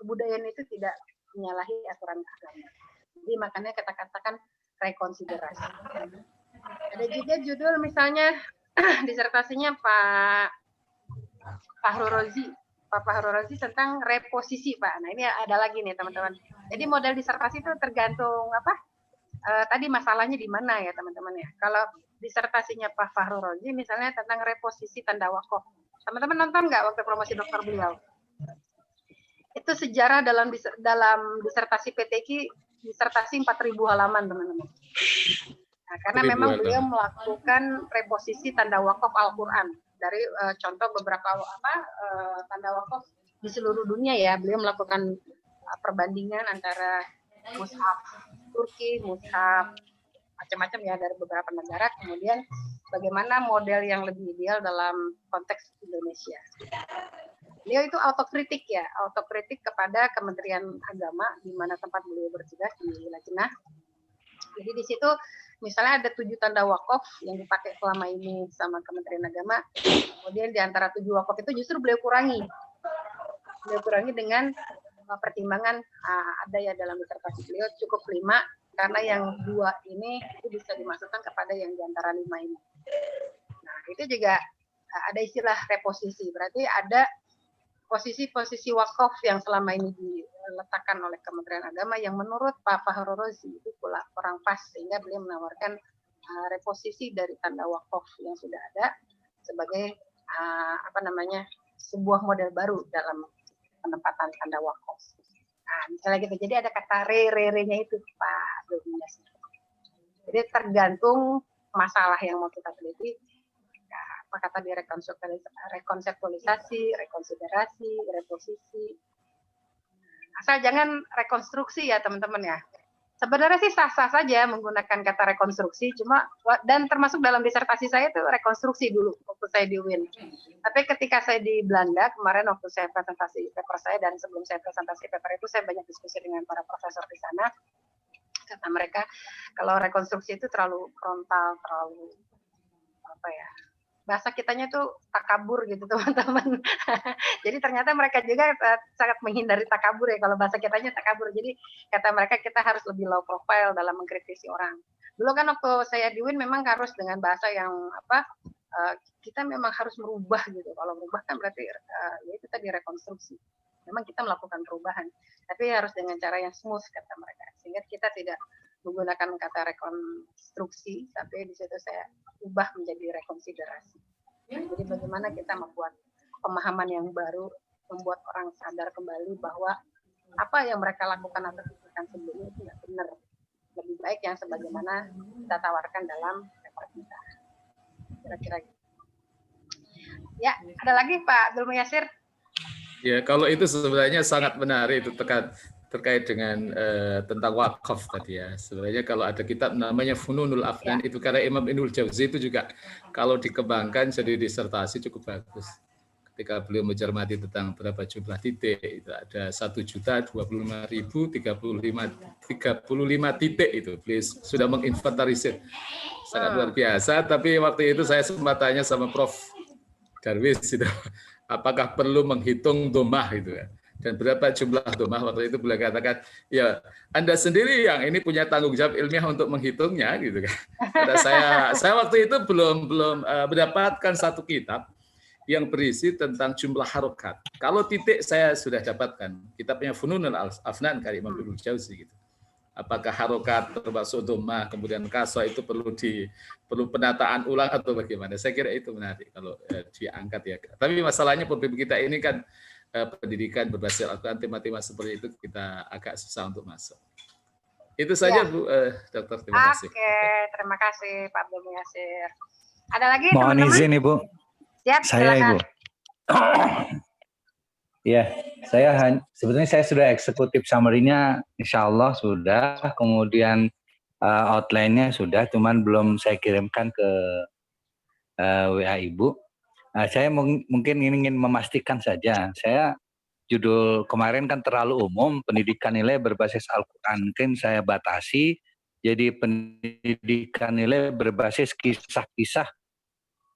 kebudayaan itu tidak menyalahi aturan agama. Jadi makanya kita katakan rekonsiderasi. Ada juga judul misalnya disertasinya Pak Fahru Rozi tentang reposisi Pak. Nah ini ada lagi nih teman-teman. Jadi model disertasi itu tergantung tadi masalahnya di mana ya teman-teman ya. Kalau disertasinya Pak Fahru Rozi misalnya tentang reposisi tanda wakaf. Teman-teman nonton nggak waktu promosi dokter beliau? Itu sejarah dalam disertasi PTQ, disertasi 4.000 halaman teman-teman. Nah, karena memang beliau melakukan reposisi tanda wakaf Al-Quran dari contoh beberapa tanda wakaf di seluruh dunia ya. Beliau melakukan perbandingan antara mushaf Turki, mushaf macam-macam ya dari beberapa negara, kemudian bagaimana model yang lebih ideal dalam konteks Indonesia. Beliau itu autokritik kepada Kementerian Agama di mana tempat beliau bertugas di Lajnah. Jadi di situ misalnya ada 7 tanda wakaf yang dipakai selama ini sama Kementerian Agama, kemudian di antara 7 wakaf itu justru beliau kurangi dengan pertimbangan ada ya dalam disertasi beliau cukup 5 karena yang 2 ini itu bisa dimasukkan kepada yang di antara 5 ini. Nah itu juga ada istilah reposisi, berarti ada posisi-posisi wakaf yang selama ini diletakkan oleh Kementerian Agama yang menurut Pak Fahru Rozi itu pula kurang pas, sehingga beliau menawarkan reposisi dari tanda wakaf yang sudah ada sebagai sebuah model baru dalam penempatan tanda wakaf. Nah, misalnya gitu. Jadi ada kata re-nya itu Pak dominasi. Jadi tergantung masalah yang mau kita teliti. Apa kata di rekonseptualisasi, rekonsiderasi, reposisi. Asal jangan rekonstruksi ya teman-teman ya. Sebenarnya sih sah-sah saja menggunakan kata rekonstruksi, cuma dan termasuk dalam disertasi saya itu rekonstruksi dulu waktu saya di UIN. Tapi ketika saya di Belanda kemarin waktu saya presentasi paper saya dan sebelum saya presentasi paper itu saya banyak diskusi dengan para profesor di sana. Kata mereka kalau rekonstruksi itu terlalu frontal, terlalu apa ya? Bahasa kitanya tuh takabur gitu teman-teman. Jadi ternyata mereka juga sangat menghindari takabur ya, kalau bahasa kitanya takabur. Jadi kata mereka kita harus lebih low profile dalam mengkritisi orang. Dulu kan waktu saya di UIN memang harus dengan bahasa yang apa, kita memang harus merubah gitu. Kalau merubah kan berarti ya itu tadi rekonstruksi. Memang kita melakukan perubahan, tapi harus dengan cara yang smooth kata mereka. Sehingga kita tidak menggunakan kata rekonstruksi, tapi di situ saya ubah menjadi rekonsiderasi. Jadi bagaimana kita membuat pemahaman yang baru, membuat orang sadar kembali bahwa apa yang mereka lakukan atau pikirkan sebelumnya itu tidak benar. Lebih baik yang sebagaimana kita tawarkan dalam paper kita. Kira-kira gitu. Ya, ada lagi Pak Abdul Muyassir? Ya, kalau itu sebenarnya sangat menarik itu terkait dengan tentang wakaf tadi ya. Sebenarnya kalau ada kitab namanya Fununul Afnan itu karena Imam Ibnul Jauzi itu juga kalau dikembangkan jadi disertasi cukup bagus. Ketika beliau mencermati tentang berapa jumlah titik, itu ada 1.025.035 titik itu. Beliau sudah menginventarisir. Sangat luar biasa, tapi waktu itu saya sempat tanya sama Prof. Darwis itu, apakah perlu menghitung domah itu kan? Dan berapa jumlah domah waktu itu beliau katakan, ya Anda sendiri yang ini punya tanggung jawab ilmiah untuk menghitungnya gitu kan. Karena saya waktu itu belum mendapatkan satu kitab yang berisi tentang jumlah harokat. Kalau titik saya sudah dapatkan, kitabnya Fununul Afnan karya Imam Ibnul Jauzi gitu. Apakah harokat termasuk domah, kemudian kasra itu perlu penataan ulang atau bagaimana? Saya kira itu menarik kalau diangkat ya. Tapi masalahnya problem kita ini kan pendidikan berbasis Al-Quran, tema-tema seperti itu kita agak susah untuk masuk. Itu saja Bu Dokter, terima kasih. Oke, terima kasih Pak Abdul Muyassir. Ada lagi Mohon teman-teman? izin Ibu. Siap, Saya silakan. Ibu. Ya, sebetulnya saya sudah eksekutif summary-nya, insya Allah sudah. Kemudian outline-nya sudah, cuman belum saya kirimkan ke WA Ibu. Saya mungkin ingin memastikan saja. Saya judul kemarin kan terlalu umum, pendidikan nilai berbasis Al-Quran. Mungkin saya batasi, jadi pendidikan nilai berbasis kisah-kisah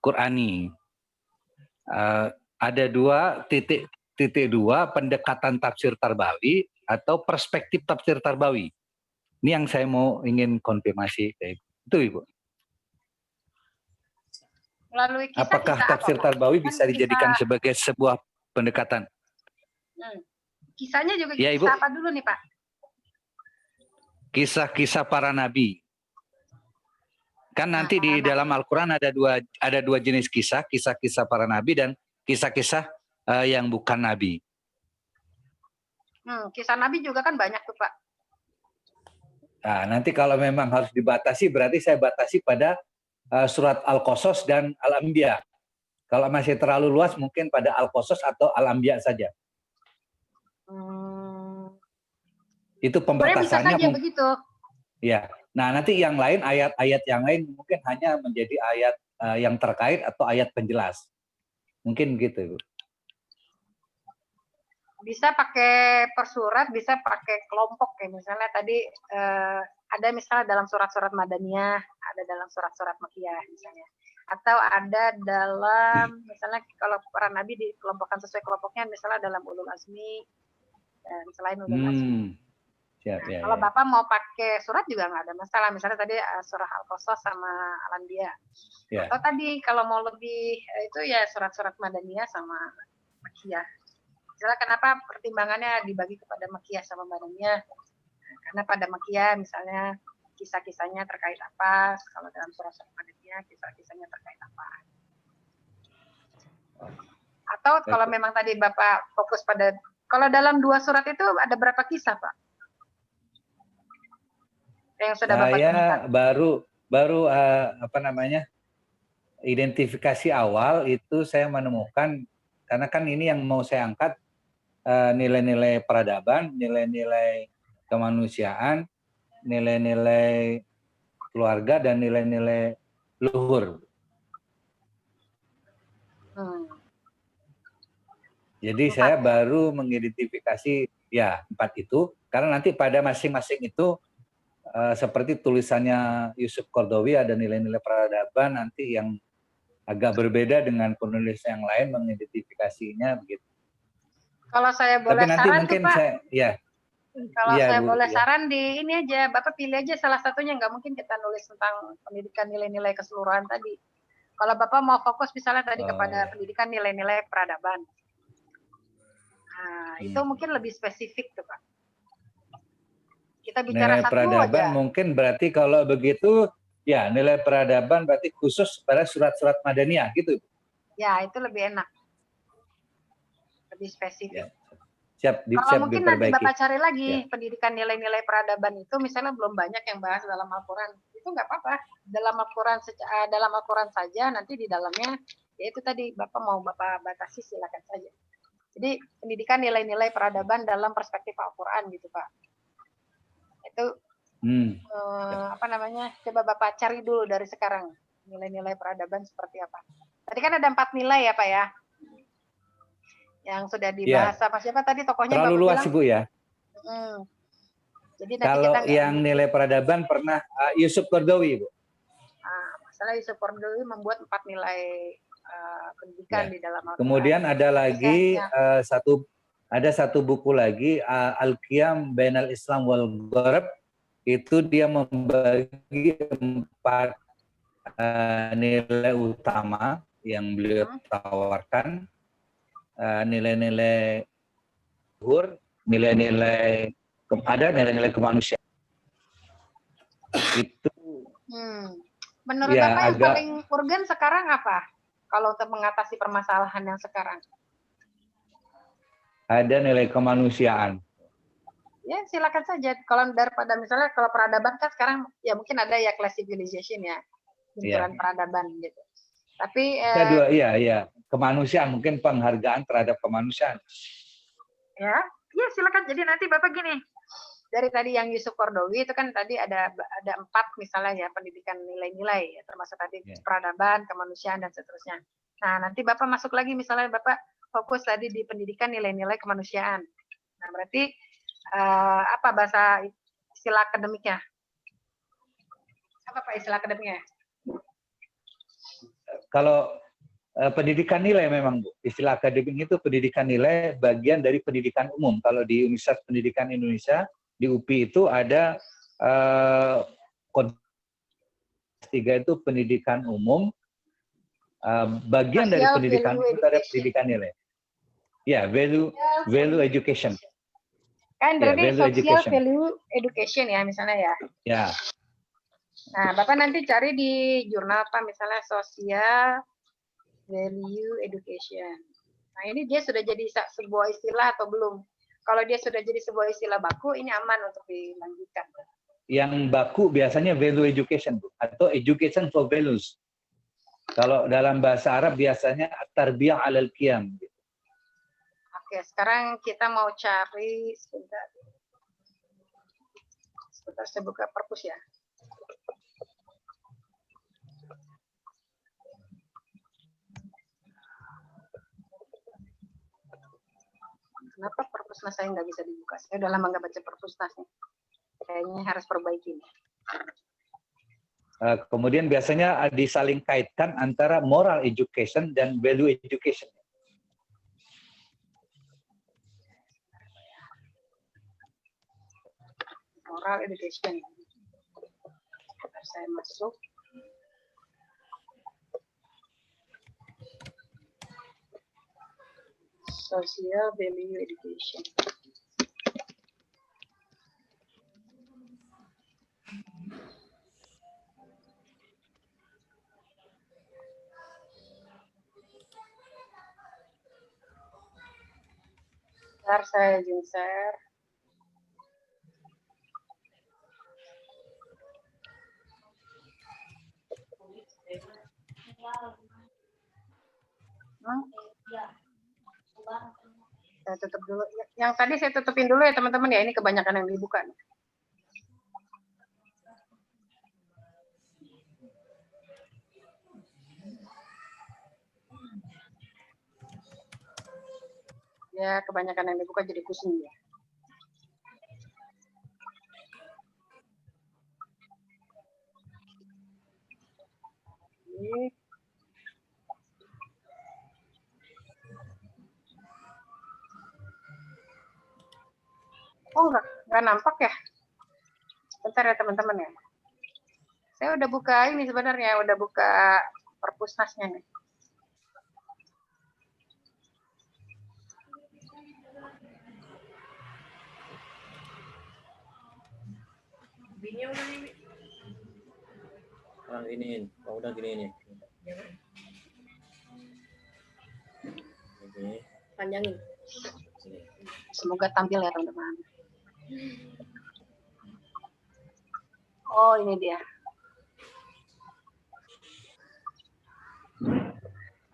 Qurani. Ada 2.2 pendekatan tafsir Tarbawi atau perspektif tafsir Tarbawi. Ini yang saya ingin konfirmasi ke Ibu. Itu Ibu. Melalui kisah, apakah kisah tafsir apa, Tarbawi kan bisa dijadikan sebagai sebuah pendekatan? Kisahnya juga Ya, kisah Ibu. apa dulu nih Pak? Kisah-kisah para nabi. Kan nanti di dalam Al-Quran ada dua jenis kisah-kisah para nabi dan kisah-kisah yang bukan nabi. Kisah nabi juga kan banyak tuh Pak. Nah, nanti kalau memang harus dibatasi, berarti saya batasi pada surat Al-Qasas dan Al-Anbiya. Kalau masih terlalu luas, mungkin pada Al-Qasas atau Al-Anbiya saja. Itu pembatasannya. Bisa saja begitu. Ya. Nah, nanti yang lain, ayat-ayat yang lain mungkin hanya menjadi ayat yang terkait atau ayat penjelas. Mungkin gitu, Ibu. Bisa pakai per surat, bisa pakai kelompok ya. Misalnya tadi ada misalnya dalam surat-surat Madaniyah, ada dalam surat-surat Makkiyah misalnya. Atau ada dalam misalnya kalau para nabi dikelompokkan sesuai kelompoknya, misalnya dalam Ulul Azmi dan selain Ulul Azmi. Siap, Nah, kalau Bapak mau pakai surat juga nggak ada masalah. Misalnya tadi surah Al-Qasas sama Al-Anbiya. Ya. Atau tadi kalau mau lebih itu ya surat-surat Madaniyah sama Makkiyah. Misalnya kenapa pertimbangannya dibagi kepada Makkiyah sama Madaniyah? Karena pada Makkiyah misalnya kisah-kisahnya terkait apa, kalau dalam surat-surat Madaniyah kisah-kisahnya terkait apa. Atau kalau memang tadi Bapak fokus pada, kalau dalam 2 surat itu ada berapa kisah Pak? Yang sudah Bapak temukan? baru identifikasi awal itu saya menemukan, karena kan ini yang mau saya angkat nilai-nilai peradaban, nilai-nilai kemanusiaan, nilai-nilai keluarga dan nilai-nilai luhur. Jadi saya baru mengidentifikasi ya 4 itu, karena nanti pada masing-masing itu seperti tulisannya Yusuf Qaradawi ada nilai-nilai peradaban nanti yang agak berbeda dengan penulis yang lain mengidentifikasinya begitu. Kalau saya boleh Tapi nanti saran mungkin tuh, Pak. Kalau saya Bu, boleh saran di ini aja, Bapak pilih aja salah satunya, nggak mungkin kita nulis tentang pendidikan nilai-nilai keseluruhan tadi. Kalau Bapak mau fokus misalnya tadi kepada pendidikan nilai-nilai peradaban. Nah, itu mungkin lebih spesifik tuh, Pak. Kita bicara nilai satu peradaban aja. mungkin berarti kalau begitu ya nilai peradaban berarti khusus pada surat-surat Madaniyah gitu. Ya, itu lebih enak. Lebih spesifik. Ya. Siap Kalau mungkin nanti diperbaiki. Bapak cari lagi pendidikan nilai-nilai peradaban itu misalnya belum banyak yang bahas dalam Al-Quran, itu nggak apa-apa. Dalam Al-Quran saja nanti di dalamnya ya itu tadi Bapak mau Bapak batasi silakan saja. Jadi pendidikan nilai-nilai peradaban dalam perspektif Al-Quran gitu Pak. Itu apa namanya? Coba Bapak cari dulu dari sekarang nilai-nilai peradaban seperti apa. Tadi kan ada 4 nilai ya Pak ya. Yang sudah dibahas sama siapa tadi tokohnya terlalu Bapak luas bilang? Ibu ya. Jadi nanti kalau kita yang nilai peradaban pernah Yusuf Qaradawi Ibu. Masalah Yusuf Qaradawi membuat 4 nilai pendidikan di dalam Al-Quran. Kemudian ada lagi satu buku lagi Al-Qiyam Bainal Islam wal Gharb, itu dia membagi 4 nilai utama yang beliau tawarkan. Nilai-nilai luhur, nilai-nilai nilai-nilai kemanusiaan. Itu menurut Bapak yang paling urgen sekarang apa? Kalau untuk mengatasi permasalahan yang sekarang? Ada nilai kemanusiaan. Ya, silakan saja. Kalau daripada misalnya kalau peradaban kan sekarang ya mungkin ada ya class civilization ya, benturan peradaban gitu. Tapi iya, kemanusiaan, mungkin penghargaan terhadap kemanusiaan. Ya silakan. Jadi nanti Bapak gini, dari tadi yang Yusuf Qaradawi itu kan tadi ada 4 misalnya ya pendidikan nilai-nilai ya, termasuk tadi peradaban, kemanusiaan dan seterusnya. Nah nanti Bapak masuk lagi misalnya Bapak fokus tadi di pendidikan nilai-nilai kemanusiaan. Nah berarti apa bahasa istilah akademiknya? Apa Pak istilah akademiknya? Kalau pendidikan nilai memang Bu, istilah akademik itu pendidikan nilai bagian dari pendidikan umum. Kalau di Universitas Pendidikan Indonesia di UPI itu ada kode 3 itu pendidikan umum, bagian dari pendidikan itu ada pendidikan nilai. Ya, value education. Kan berarti social value education ya misalnya ya. Ya. Nah, Bapak nanti cari di jurnal apa misalnya social value education. Nah, ini dia sudah jadi sebuah istilah atau belum? Kalau dia sudah jadi sebuah istilah baku, ini aman untuk dilanjutkan. Yang baku biasanya value education Bu, atau education for values. Kalau dalam bahasa Arab biasanya tarbiyah alal qiyam. Oke, sekarang kita mau cari sebentar. Sebentar saya buka perpus ya. Kenapa perpusnas saya nggak bisa dibuka? Saya udah lama nggak baca perpusnas nih. Kayaknya harus perbaiki. Kemudian biasanya disaling kaitkan antara moral education dan value education. Moral education. Saya masuk. Social value education. Bentar saya share. Saya tutup dulu. Yang tadi saya tutupin dulu ya teman-teman ya. Ini kebanyakan yang dibuka. Ya kebanyakan yang dibuka jadi pusing ya. Oke. Oh enggak nampak ya? Bentar ya teman-teman ya. Saya udah buka ini sebenarnya, udah buka perpusnasnya nih. Ini, udah gini ini. Oke. Panjangin. Semoga tampil ya teman-teman. Oh ini dia.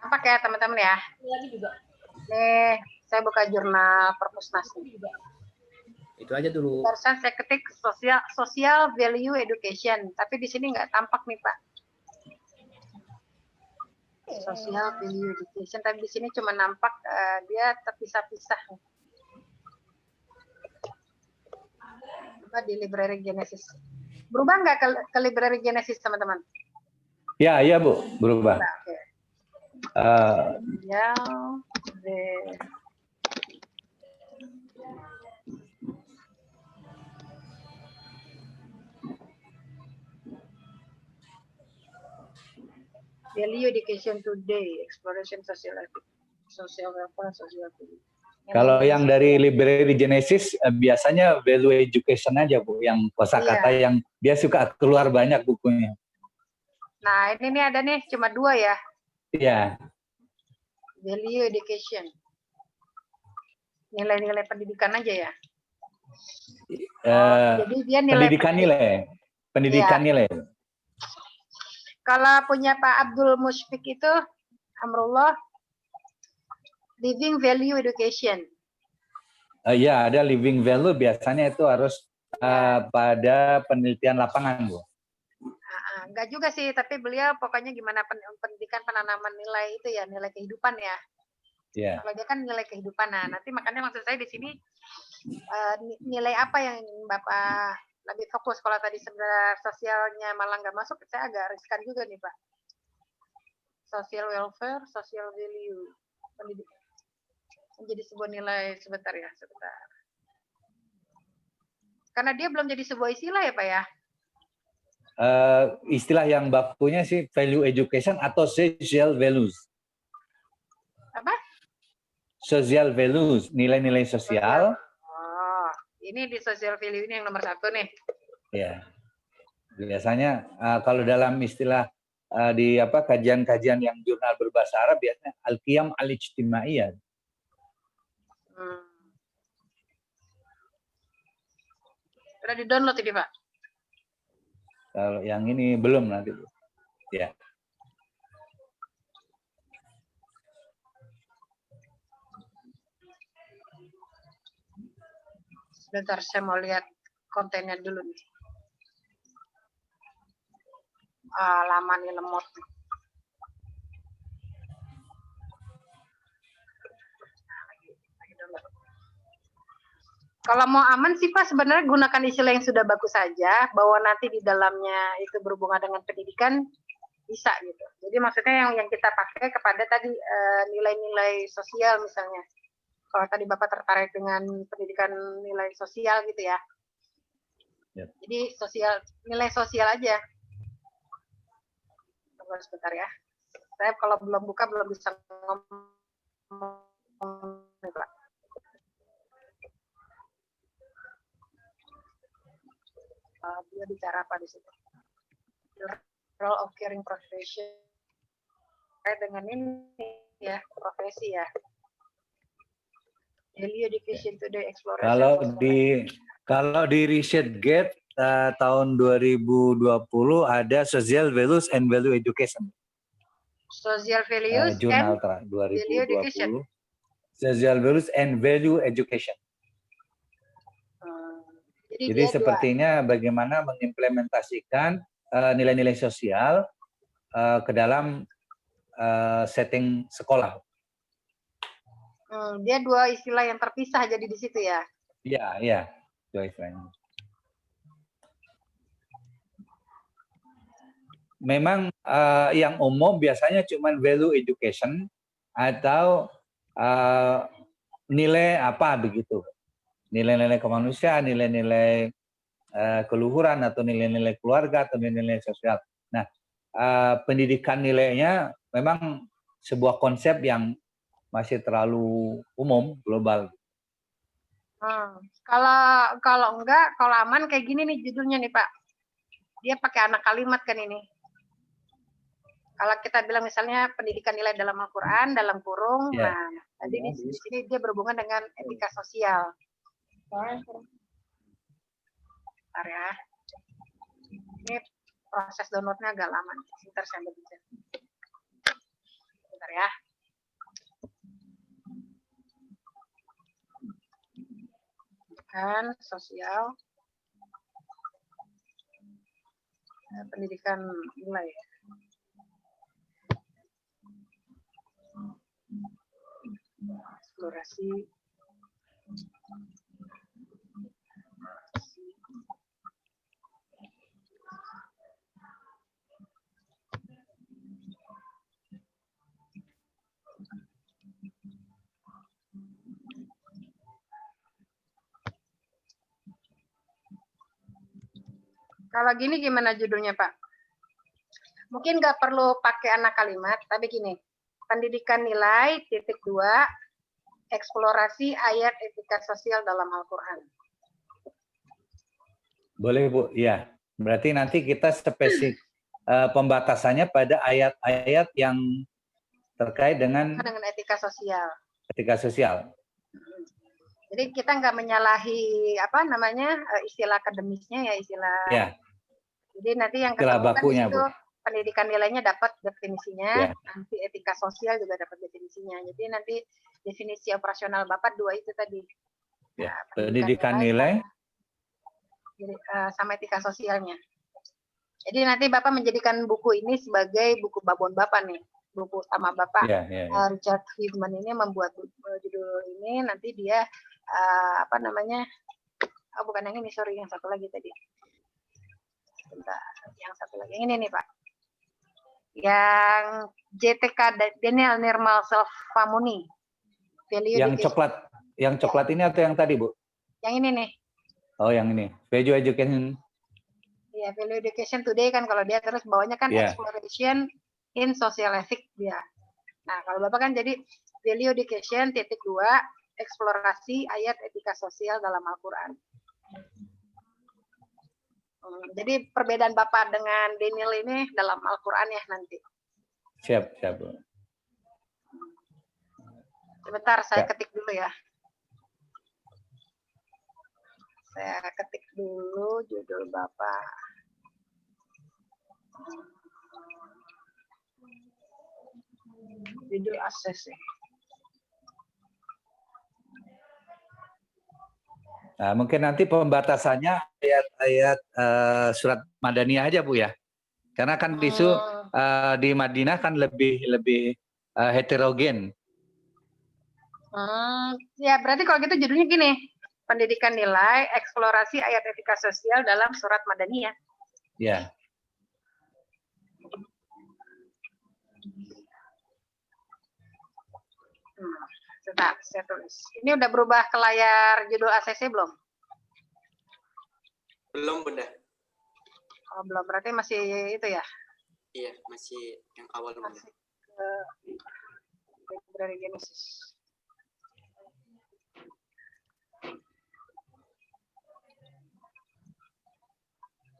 Nampak ya teman-teman ya. Lagi juga. Nih saya buka jurnal perpusnas juga. Itu aja dulu. Barusan saya ketik social value education, tapi di sini nggak tampak nih Pak. Social value education, tapi di sini cuma nampak dia terpisah-pisah. Coba di library Genesis. Berubah nggak ke library Genesis teman-teman? Ya, iya Bu, berubah. Nah, oke. Ya, value education today, exploration social welfare, social value. Kalau yang dari library Genesis biasanya value education aja Bu, yang kosakata yang dia suka keluar banyak bukunya. Nah ini nih ada nih cuma 2 ya. Iya. Value education. Nilai-nilai pendidikan aja ya. Jadi dia pendidikan nilai. Kalau punya Pak Abdul Musyfik itu, Amrullah, living value education. Iya, ada living value biasanya itu harus pada penelitian lapangan, Bu. Enggak juga sih, tapi beliau pokoknya gimana pendidikan penanaman nilai itu ya, nilai kehidupan ya. Iya. Kalau dia kan nilai kehidupan. Nah, nanti makanya maksud saya di sini nilai apa yang Bapak lebih fokus. Kalau tadi sebenarnya sosialnya malah nggak masuk, saya agak riskan juga nih Pak. Social welfare, social value, pendidikan. Menjadi sebuah nilai, sebentar. Karena dia belum jadi sebuah istilah ya Pak ya? Istilah yang bakunya sih value education atau social values. Apa? Social values, nilai-nilai sosial. Oh, ini di social value ini yang nomor 1 nih. Ya, biasanya kalau dalam istilah di kajian-kajian yang jurnal berbahasa Arab biasanya al-qiyam al-ijtimaiyah. Sudah di-download ini Pak? Kalau yang ini belum nanti. Ya. Sebentar, saya mau lihat kontennya dulu nih. Lama nih lemot. Kalau mau aman sih Pak, sebenarnya gunakan istilah yang sudah bagus saja, bahwa nanti di dalamnya itu berhubungan dengan pendidikan bisa gitu. Jadi maksudnya yang kita pakai kepada tadi nilai-nilai sosial misalnya. Kalau tadi Bapak tertarik dengan pendidikan nilai sosial gitu ya. Yep. Jadi nilai sosial aja. Tunggu sebentar ya. Saya kalau belum buka belum bisa ngomong. Dia bicara apa di situ? Role of caring profession. Dengan ini ya, profesi ya. Value education today exploration. Kalau di ResearchGate tahun 2020 ada social values and value education. Social values jurnal and 2020. value education. Social values and value education. Jadi sepertinya bagaimana mengimplementasikan nilai-nilai sosial ke dalam setting sekolah. Dia dua istilah yang terpisah jadi di situ ya. Iya. Dua istilahnya. Memang yang umum biasanya cuma value education atau nilai apa begitu. Nilai-nilai kemanusiaan, nilai-nilai keluhuran atau nilai-nilai keluarga atau nilai-nilai sosial. Nah, pendidikan nilainya memang sebuah konsep yang masih terlalu umum, global. Kalau enggak, kalau aman kayak gini nih judulnya nih Pak. Dia pakai anak kalimat kan ini. Kalau kita bilang misalnya pendidikan nilai dalam Al-Quran, dalam kurung, Ya. nah tadi di sini dia berhubungan dengan etika sosial. Bentar ya. Ini proses downloadnya agak lama. Sebentar saya ambil bisa. Bentar ya. Pendidikan sosial, pendidikan nilai. Eksplorasi. Kalau gini gimana judulnya Pak? Mungkin nggak perlu pakai anak kalimat, tapi gini, pendidikan nilai _2, eksplorasi ayat etika sosial dalam Al-Quran. Boleh Bu, ya. Berarti nanti kita spesifik pembatasannya pada ayat-ayat yang terkait dengan etika sosial. Etika sosial. Jadi kita nggak menyalahi apa namanya istilah akademisnya ya istilah. Ya. Jadi nanti yang Istilah ketemu bakunya, kan di situ Bu. pendidikan nilainya dapat definisinya, Ya. nanti etika sosial juga dapat definisinya. Jadi nanti definisi operasional Bapak 2 itu tadi. Ya. Nah, Pendidikan nilai sama etika sosialnya. Jadi nanti Bapak menjadikan buku ini sebagai buku babon Bapak nih. Buku utama Bapak. Ya. Richard Friedman ini membuat judul ini, nanti dia apa namanya? Oh, bukan yang ini, sorry, yang satu lagi tadi. Bentar, yang satu lagi. Yang ini nih, Pak. Yang JTK Daniel Nirmal Self-Famuni. Yang coklat ini atau yang tadi, Bu? Yang ini nih. Oh, yang ini. Value Education. Iya, Value Education Today kan kalau dia terus bawahnya kan Exploration in Social Ethics dia. Nah, kalau Bapak kan jadi Value Education _2, eksplorasi ayat etika sosial dalam Al-Quran. Jadi perbedaan Bapak dengan Daniel ini dalam Al-Quran ya nanti. Siap. Sebentar, saya ketik dulu ya. Saya ketik dulu judul Bapak. Judul ACC. Nah, mungkin nanti pembatasannya ayat-ayat surat Madaniyah aja, Bu ya. Karena kan isu di Madinah kan lebih heterogen. Ya, berarti kalau gitu judulnya gini. Pendidikan nilai, eksplorasi ayat etika sosial dalam surat Madaniyah. Ya. Sebentar, saya tulis. Ini udah berubah ke layar judul ACC belum? Belum, Bunda. Oh, belum. Berarti masih itu ya? Iya, masih yang awal, Bunda. Masih ke Library Genesis.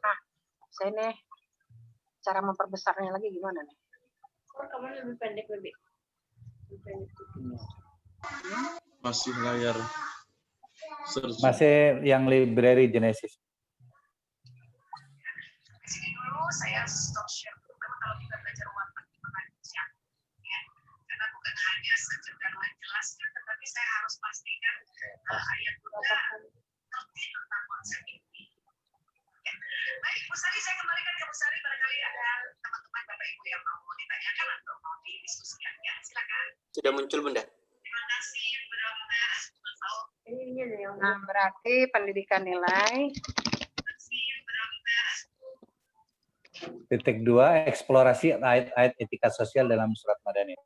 Nah, saya nih cara memperbesarnya lagi gimana nih? Kamu lebih pendek lebih. Masih layar search. Masih yang Library Genesis. Sini dulu saya stop share dulu kalau kita belajar warna manusia ya. Karena bukan hanya sekedar menjelaskan, tetapi saya harus pastikan ayat Bunda ngerti tentang konsep ini. Ya. Baik, Bu Sari, saya kembalikan ke Bu Sari. Barangkali ada teman-teman Bapak Ibu yang mau ditanyakan atau mau didiskusikan ya, silakan. Sudah muncul, Bunda. Terima Nah, berarti pendidikan nilai. Titik 2, eksplorasi ayat-ayat etika sosial dalam surat Madaniyah.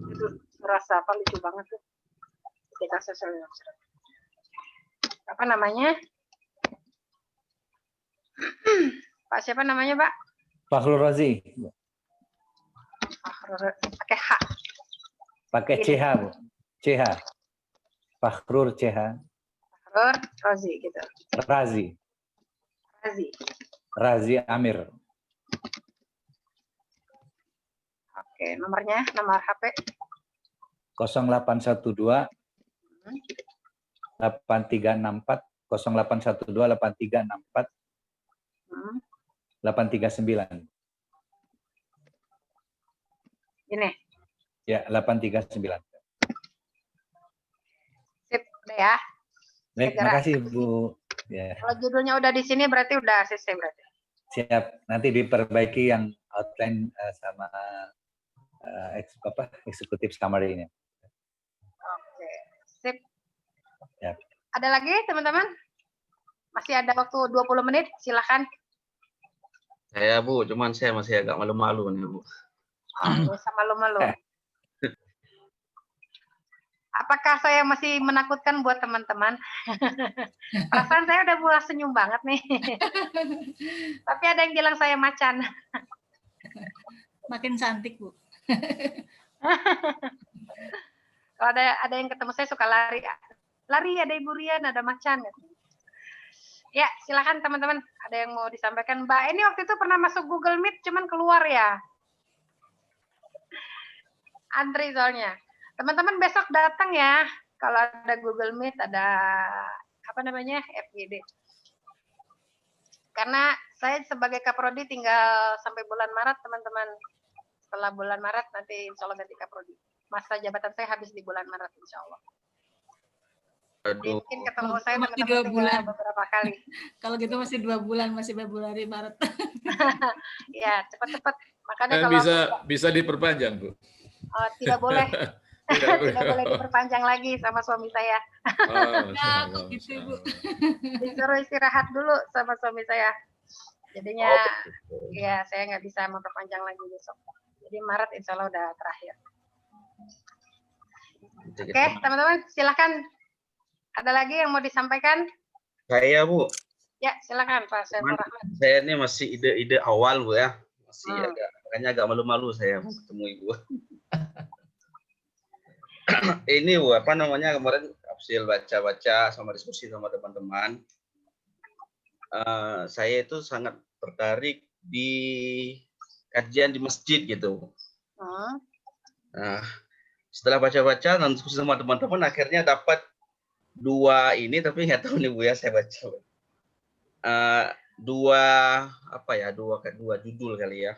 Itu merasa apa lucu banget tuh. Etika sosial dalam surat. Apa namanya? Pak siapa namanya, Pak? Fakhrul Razi. Pakai H. Pakai CH, Bu. CH. Fakhrul CH. Fakhrul Razi gitu. Razi. Razi. Razi Amir. Oke, nomornya, nomor HP 0812 8364 0812 8364 839. ini. Ya, 839. Sip, udah ya. Baik, Segera. makasih Bu. Ya, Kalau judulnya udah di sini berarti udah selesai berarti. siap. Nanti diperbaiki yang outline sama eksekutif summary-nya. Oke, sip. Ya. Ada lagi teman-teman? Masih ada waktu 20 menit, silakan. Saya Bu, cuman saya masih agak malu-malu nih Bu. Nggak usah malu-malu. Apakah saya masih menakutkan buat teman-teman? Perasaan saya udah mulai senyum banget nih. Tapi ada yang bilang saya macan. Makin cantik, Bu. Kalau ada yang ketemu saya suka lari. Lari, ada Ibu Rian, ada macan. Ya, silakan teman-teman. Ada yang mau disampaikan? Mbak, ini waktu itu pernah masuk Google Meet, cuman keluar ya. Antri soalnya. Teman-teman besok datang ya. Kalau ada Google Meet, ada apa namanya, FGD. Karena saya sebagai Kaprodi tinggal sampai bulan Maret, teman-teman. Setelah bulan Maret nanti insya Allah ganti Kaprodi. Masa jabatan saya habis di bulan Maret insya Allah. Aduh. Mungkin ketemu saya Masih teman-teman 2 bulan. beberapa kali. Kalau gitu masih 2 bulan, masih Februari, Maret. Ya, cepat-cepat. Makanya Dan kalau bisa diperpanjang, Bu. tidak boleh. Tidak Tidak boleh diperpanjang lagi sama suami saya. Oh, Nah, kok gitu, Bu. Disuruh istirahat dulu sama suami saya. Jadinya ya saya nggak bisa memperpanjang lagi besok. Jadi Maret insya Allah udah terakhir. Oke, teman-teman silakan. Ada lagi yang mau disampaikan? Saya Bu. Ya, silakan Pak Saiful Rahman. Saya ini masih ide-ide awal Bu ya. Masih makanya agak malu-malu saya ketemu Ibu. Ini Bu, apa namanya, kemarin hasil baca-baca sama diskusi sama teman-teman. Saya itu sangat tertarik di kajian di masjid gitu. Nah, setelah baca-baca dan diskusi sama teman-teman, akhirnya dapat 2 ini, tapi nggak tahu nih Bu ya, saya baca. 2 judul kali ya.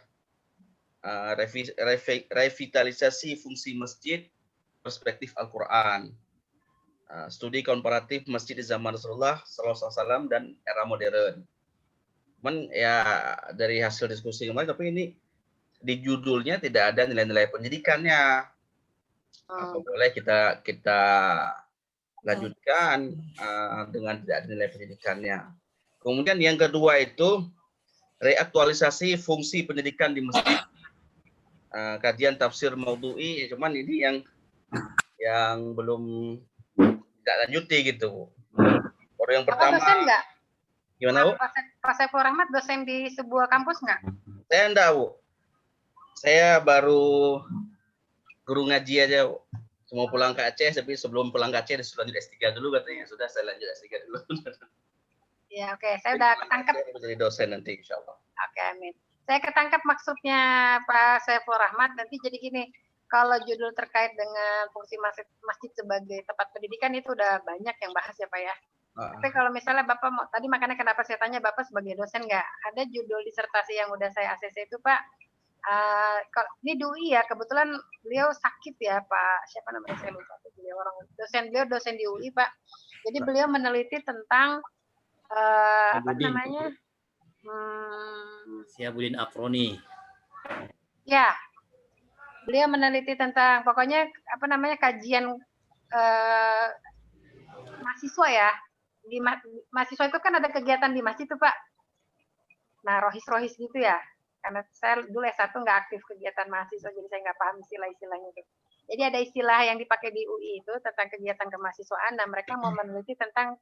Revitalisasi fungsi masjid, perspektif Al-Quran. Studi komparatif masjid di zaman Rasulullah SAW dan era modern. Cuman ya dari hasil diskusi kemarin, tapi ini di judulnya tidak ada nilai-nilai pendidikannya. Apa boleh kita lanjutkan dengan tidak ada nilai pendidikannya. Kemudian yang kedua itu reaktualisasi fungsi pendidikan di masjid. Kajian tafsir maudhu'i, cuman ini yang belum tidak lanjuti gitu. Baru yang pertama. Bapak dosen nggak? Gimana Bu? Pak Saiful Rahmat dosen di sebuah kampus nggak? Saya enggak Bu. Saya baru guru ngaji aja Bu. Mau pulang ke Aceh, tapi sebelum pulang ke Aceh disuruh lanjut S3 dulu katanya. Sudah, saya lanjut S3 dulu. Ya, oke. Saya udah ketangkep. Saya jadi dosen nanti insya Allah. Oke, amin. Saya ketangkep maksudnya Pak Saiful Rahmat. Nanti jadi gini, kalau judul terkait dengan fungsi masjid sebagai tempat pendidikan itu udah banyak yang bahas ya Pak ya. Tapi kalau misalnya Bapak mau, tadi makanya kenapa saya tanya Bapak sebagai dosen nggak? Ada judul disertasi yang udah saya ACC itu Pak. Ini di UI ya, kebetulan beliau sakit ya Pak, siapa namanya saya lupa, beliau dosen di UI Pak. Jadi beliau meneliti tentang apa Budin. namanya? Syihabuddin Afroni. Ya, beliau meneliti tentang pokoknya apa namanya kajian mahasiswa ya. Di mahasiswa itu kan ada kegiatan di masjid tuh Pak. Nah, rohis-rohis gitu ya. Karena saya dulu S1 nggak aktif kegiatan mahasiswa, jadi saya nggak paham istilah-istilahnya itu. Jadi ada istilah yang dipakai di UI itu tentang kegiatan kemahasiswaan. Nah, mereka mau meneliti tentang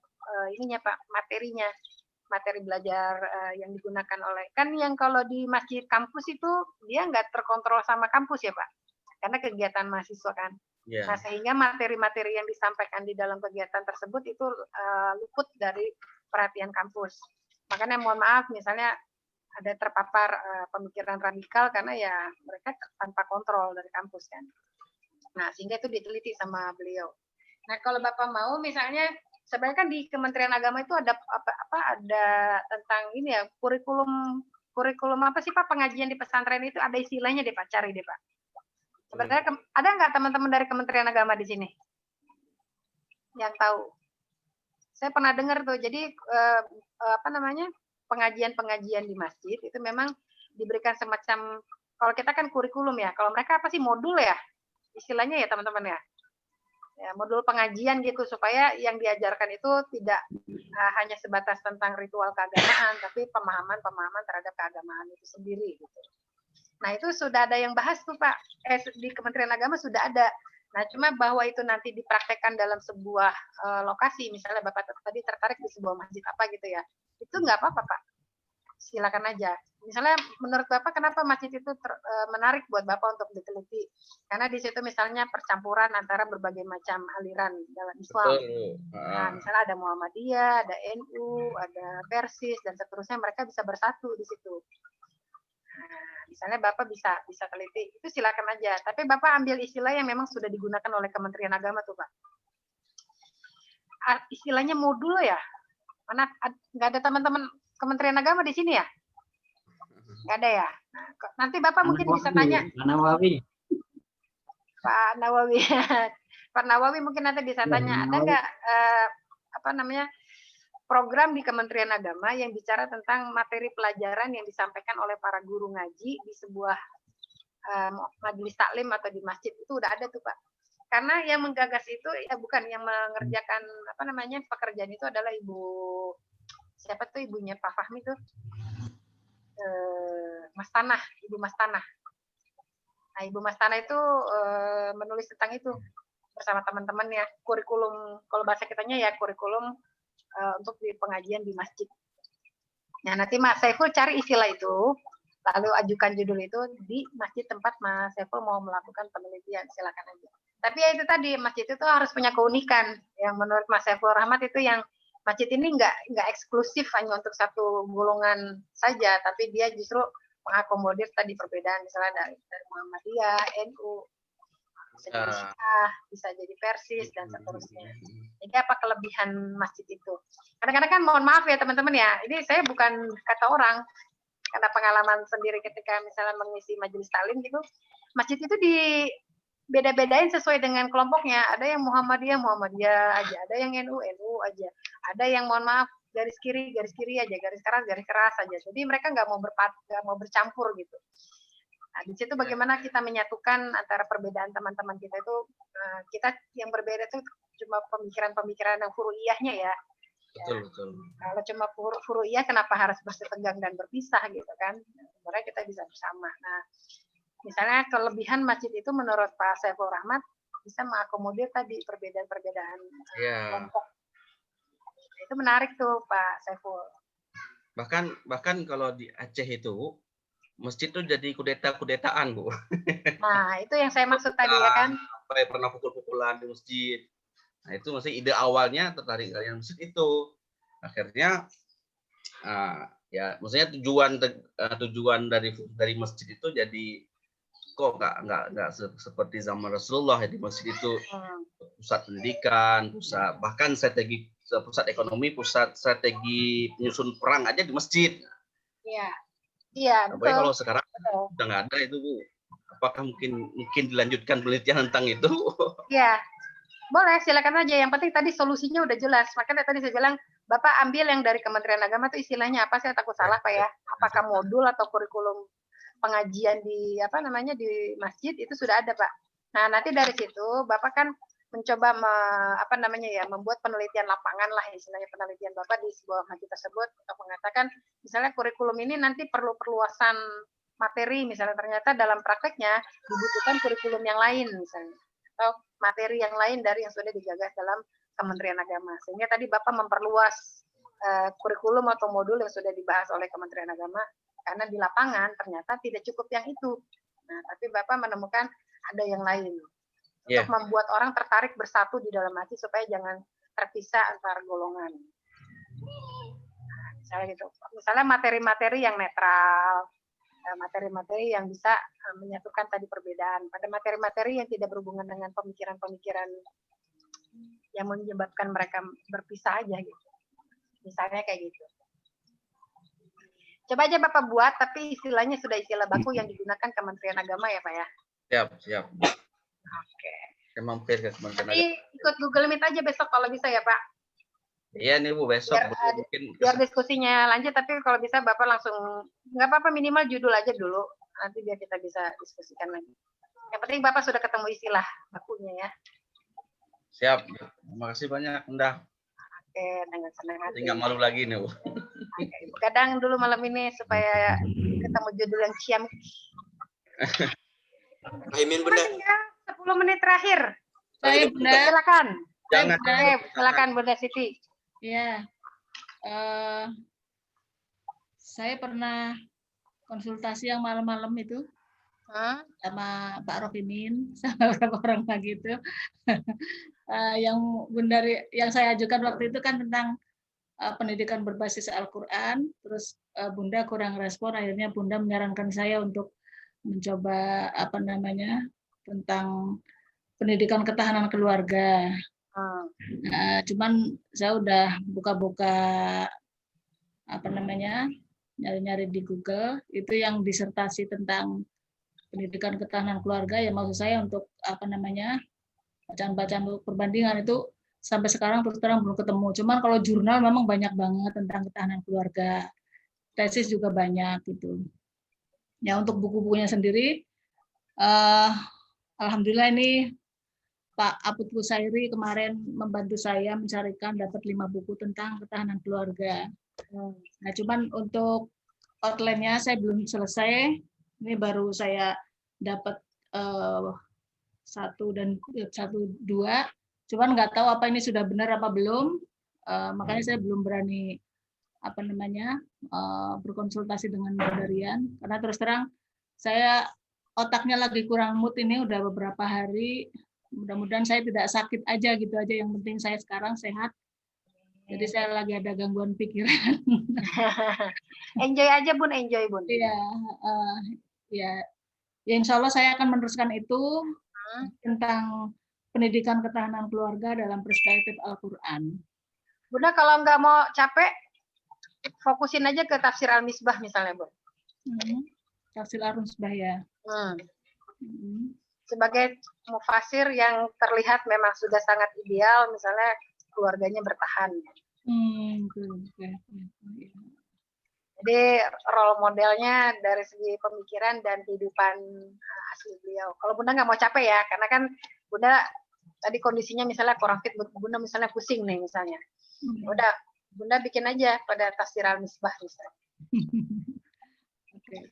ininya Pak, materinya. Materi belajar yang digunakan oleh, kan yang kalau di masjid kampus itu dia nggak terkontrol sama kampus ya Pak, karena kegiatan mahasiswa kan. Yeah. Nah, sehingga materi-materi yang disampaikan di dalam kegiatan tersebut itu luput dari perhatian kampus. Makanya mohon maaf misalnya ada terpapar pemikiran radikal karena ya mereka tanpa kontrol dari kampus kan. Nah, sehingga itu diteliti sama beliau. Nah, kalau Bapak mau misalnya sebenarnya kan di Kementerian Agama itu ada ada tentang ini ya, kurikulum apa sih Pak pengajian di pesantren itu ada istilahnya deh Pak, cari deh Pak. Sebenarnya ada nggak teman-teman dari Kementerian Agama di sini yang tahu? Saya pernah dengar tuh, jadi apa namanya pengajian-pengajian di masjid itu memang diberikan semacam, kalau kita kan kurikulum ya, kalau mereka apa sih modul ya istilahnya ya teman-teman ya. Ya, modul pengajian gitu supaya yang diajarkan itu tidak hanya sebatas tentang ritual keagamaan, tapi pemahaman terhadap keagamaan itu sendiri gitu. Nah, itu sudah ada yang bahas tuh Pak, di Kementerian Agama sudah ada. Nah, cuma bahwa itu nanti dipraktekkan dalam sebuah lokasi, misalnya Bapak tadi tertarik di sebuah masjid apa gitu ya, itu nggak apa-apa Pak, silakan aja. Misalnya menurut Bapak kenapa masjid itu menarik buat Bapak untuk diteliti? Karena di situ misalnya percampuran antara berbagai macam aliran dalam Islam. Nah, misalnya ada Muhammadiyah, ada NU, ada Persis dan seterusnya, mereka bisa bersatu di situ. Nah, misalnya Bapak bisa teliti, itu silakan aja. Tapi Bapak ambil istilah yang memang sudah digunakan oleh Kementerian Agama tuh Pak. Istilahnya modul ya. Mana nggak ada teman-teman Kementerian Agama di sini ya? Nggak ada ya? Nah, nanti Bapak mungkin bisa tanya. Pak Nawawi. Pak Nawawi. Pak Nawawi mungkin nanti bisa tanya, ada nggak apa namanya program di Kementerian Agama yang bicara tentang materi pelajaran yang disampaikan oleh para guru ngaji di sebuah majelis taklim atau di masjid, itu udah ada tuh Pak. Karena yang menggagas itu ya bukan yang mengerjakan apa namanya pekerjaan itu adalah siapa tuh ibunya Pak Fahmi tuh, Mas Tanah, Ibu Mas Tanah. Nah, Ibu Mas Tanah itu menulis tentang itu bersama teman-temannya, kurikulum, kalau bahasa kitanya ya kurikulum untuk di pengajian di masjid. Nah, nanti Mas Saiful cari istilah itu, lalu ajukan judul itu di masjid tempat Mas Saiful mau melakukan penelitian, silakan aja. Tapi ya itu tadi, masjid itu harus punya keunikan, yang menurut Mas Saiful Rahmat itu yang masjid ini nggak eksklusif hanya untuk satu golongan saja, tapi dia justru mengakomodir tadi perbedaan, misalnya dari Muhammadiyah, NU, bisa jadi Syiah, bisa jadi Persis dan seterusnya. Jadi apa kelebihan masjid itu? Kadang-kadang kan mohon maaf ya teman-teman ya, ini saya bukan kata orang, karena pengalaman sendiri ketika misalnya mengisi majelis taklim gitu, masjid itu beda-bedain sesuai dengan kelompoknya. Ada yang Muhammadiyah aja, ada yang NU aja, ada yang mohon maaf garis kiri aja, garis keras aja. Jadi mereka nggak mau bercampur gitu. Nah, di situ bagaimana kita menyatukan antara perbedaan teman-teman kita itu, kita yang berbeda itu cuma pemikiran-pemikiran yang furu'iyahnya ya. Betul. Kalau cuma furu'iyah kenapa harus bersetegang dan berpisah gitu kan? Sebenarnya kita bisa bersama. Nah, misalnya kelebihan masjid itu menurut Pak Saiful Rahmat bisa mengakomodir tadi perbedaan-perbedaan kelompok. Itu menarik tuh Pak Saiful. Bahkan kalau di Aceh itu masjid itu jadi kudeta-kudetaan, Bu. Nah, itu yang saya maksud tadi ya kan. Sampai pernah pukul-pukulan di masjid. Nah, itu masih ide awalnya tertarik dari masjid itu. Akhirnya ya maksudnya tujuan dari masjid itu jadi kok nggak seperti zaman Rasulullah ya, di masjid itu pusat pendidikan, bahkan pusat ekonomi, pusat strategi penyusun perang aja di masjid. Iya, betul. Tapi kalau sekarang udah nggak ada itu, Bu. Apakah mungkin dilanjutkan penelitian tentang itu? Iya, boleh silakan aja. Yang penting tadi solusinya udah jelas. Makanya tadi saya bilang Bapak ambil yang dari Kementerian Agama itu istilahnya apa? Saya takut salah Pak ya. Apakah modul atau kurikulum pengajian di apa namanya di masjid itu sudah ada Pak. Nah nanti dari situ Bapak kan mencoba apa namanya ya membuat penelitian lapangan lah istilahnya penelitian Bapak di sebuah masjid tersebut untuk mengatakan misalnya kurikulum ini nanti perlu perluasan materi misalnya ternyata dalam prakteknya dibutuhkan kurikulum yang lain misalnya atau materi yang lain dari yang sudah digagas dalam Kementerian Agama sehingga tadi Bapak memperluas kurikulum atau modul yang sudah dibahas oleh Kementerian Agama karena di lapangan ternyata tidak cukup yang itu. Nah, tapi Bapak menemukan ada yang lain. Untuk membuat orang tertarik bersatu di dalam masjid supaya jangan terpisah antar golongan. Nah, misalnya gitu. Misalnya materi-materi yang netral, materi-materi yang bisa menyatukan tadi perbedaan. Pada materi-materi yang tidak berhubungan dengan pemikiran-pemikiran yang menyebabkan mereka berpisah aja gitu. Misalnya kayak gitu. Coba aja Bapak buat, tapi istilahnya sudah istilah baku yang digunakan Kementerian Agama ya Pak ya? Siap. Oke. Saya mampir ke Kementerian Nanti ikut Google Meet aja besok kalau bisa ya Pak. Iya nih Bu, besok biar diskusinya lanjut, tapi kalau bisa Bapak langsung, nggak apa-apa minimal judul aja dulu, nanti biar kita bisa diskusikan lagi. Yang penting Bapak sudah ketemu istilah bakunya ya. Siap, terima kasih banyak Bunda. Oke, dengan senang hati. Nggak malu lagi nih Bu. Oke, kadang dulu malam ini supaya ketemu judul yang ciam. Amin Bunda. 10 menit terakhir. Saya Bunda. Silakan. Jangan. Silakan Bunda Siti. Ya, saya pernah konsultasi yang malam-malam itu sama Pak Rofimin, sama beberapa orang lagi itu. Yang Bunda yang saya ajukan waktu itu kan tentang pendidikan berbasis Al-Quran, terus Bunda kurang respon, akhirnya Bunda menyarankan saya untuk mencoba apa namanya tentang pendidikan ketahanan keluarga. Cuman saya udah buka-buka apa namanya nyari-nyari di Google itu yang disertasi tentang pendidikan ketahanan keluarga ya maksud saya untuk apa namanya bacaan-bacaan perbandingan itu sampai sekarang terus terang belum ketemu. Cuman kalau jurnal memang banyak banget tentang ketahanan keluarga, tesis juga banyak gitu. Ya untuk buku-bukunya sendiri, alhamdulillah ini Pak Aput Kusairi kemarin membantu saya mencarikan dapat 5 buku tentang ketahanan keluarga. Nah, cuman untuk outline-nya saya belum selesai. Ini baru saya dapat 1 dan 1, 2. Cuman nggak tahu apa ini sudah benar apa belum. Makanya saya belum berani apa namanya berkonsultasi dengan Bundarian karena terus terang saya otaknya lagi kurang mood ini udah beberapa hari. Mudah-mudahan saya tidak sakit aja gitu aja, yang penting saya sekarang sehat. Jadi saya lagi ada gangguan pikiran. Enjoy aja Bun, enjoy Bun. Iya, ya insya Allah saya akan meneruskan itu tentang pendidikan ketahanan keluarga dalam perspektif Al-Quran. Bunda kalau nggak mau capek, fokusin aja ke tafsir Al-Misbah misalnya Bun. Tafsir Al-Misbah ya. Sebagai mufasir yang terlihat memang sudah sangat ideal, misalnya keluarganya bertahan. Jadi role modelnya dari segi pemikiran dan kehidupan asli beliau. Kalau Bunda nggak mau capek ya, karena kan Bunda tadi kondisinya misalnya kurang fit, Bunda misalnya pusing nih misalnya. Udah, Bunda bikin aja pada tafsir Al-Misbah misalnya.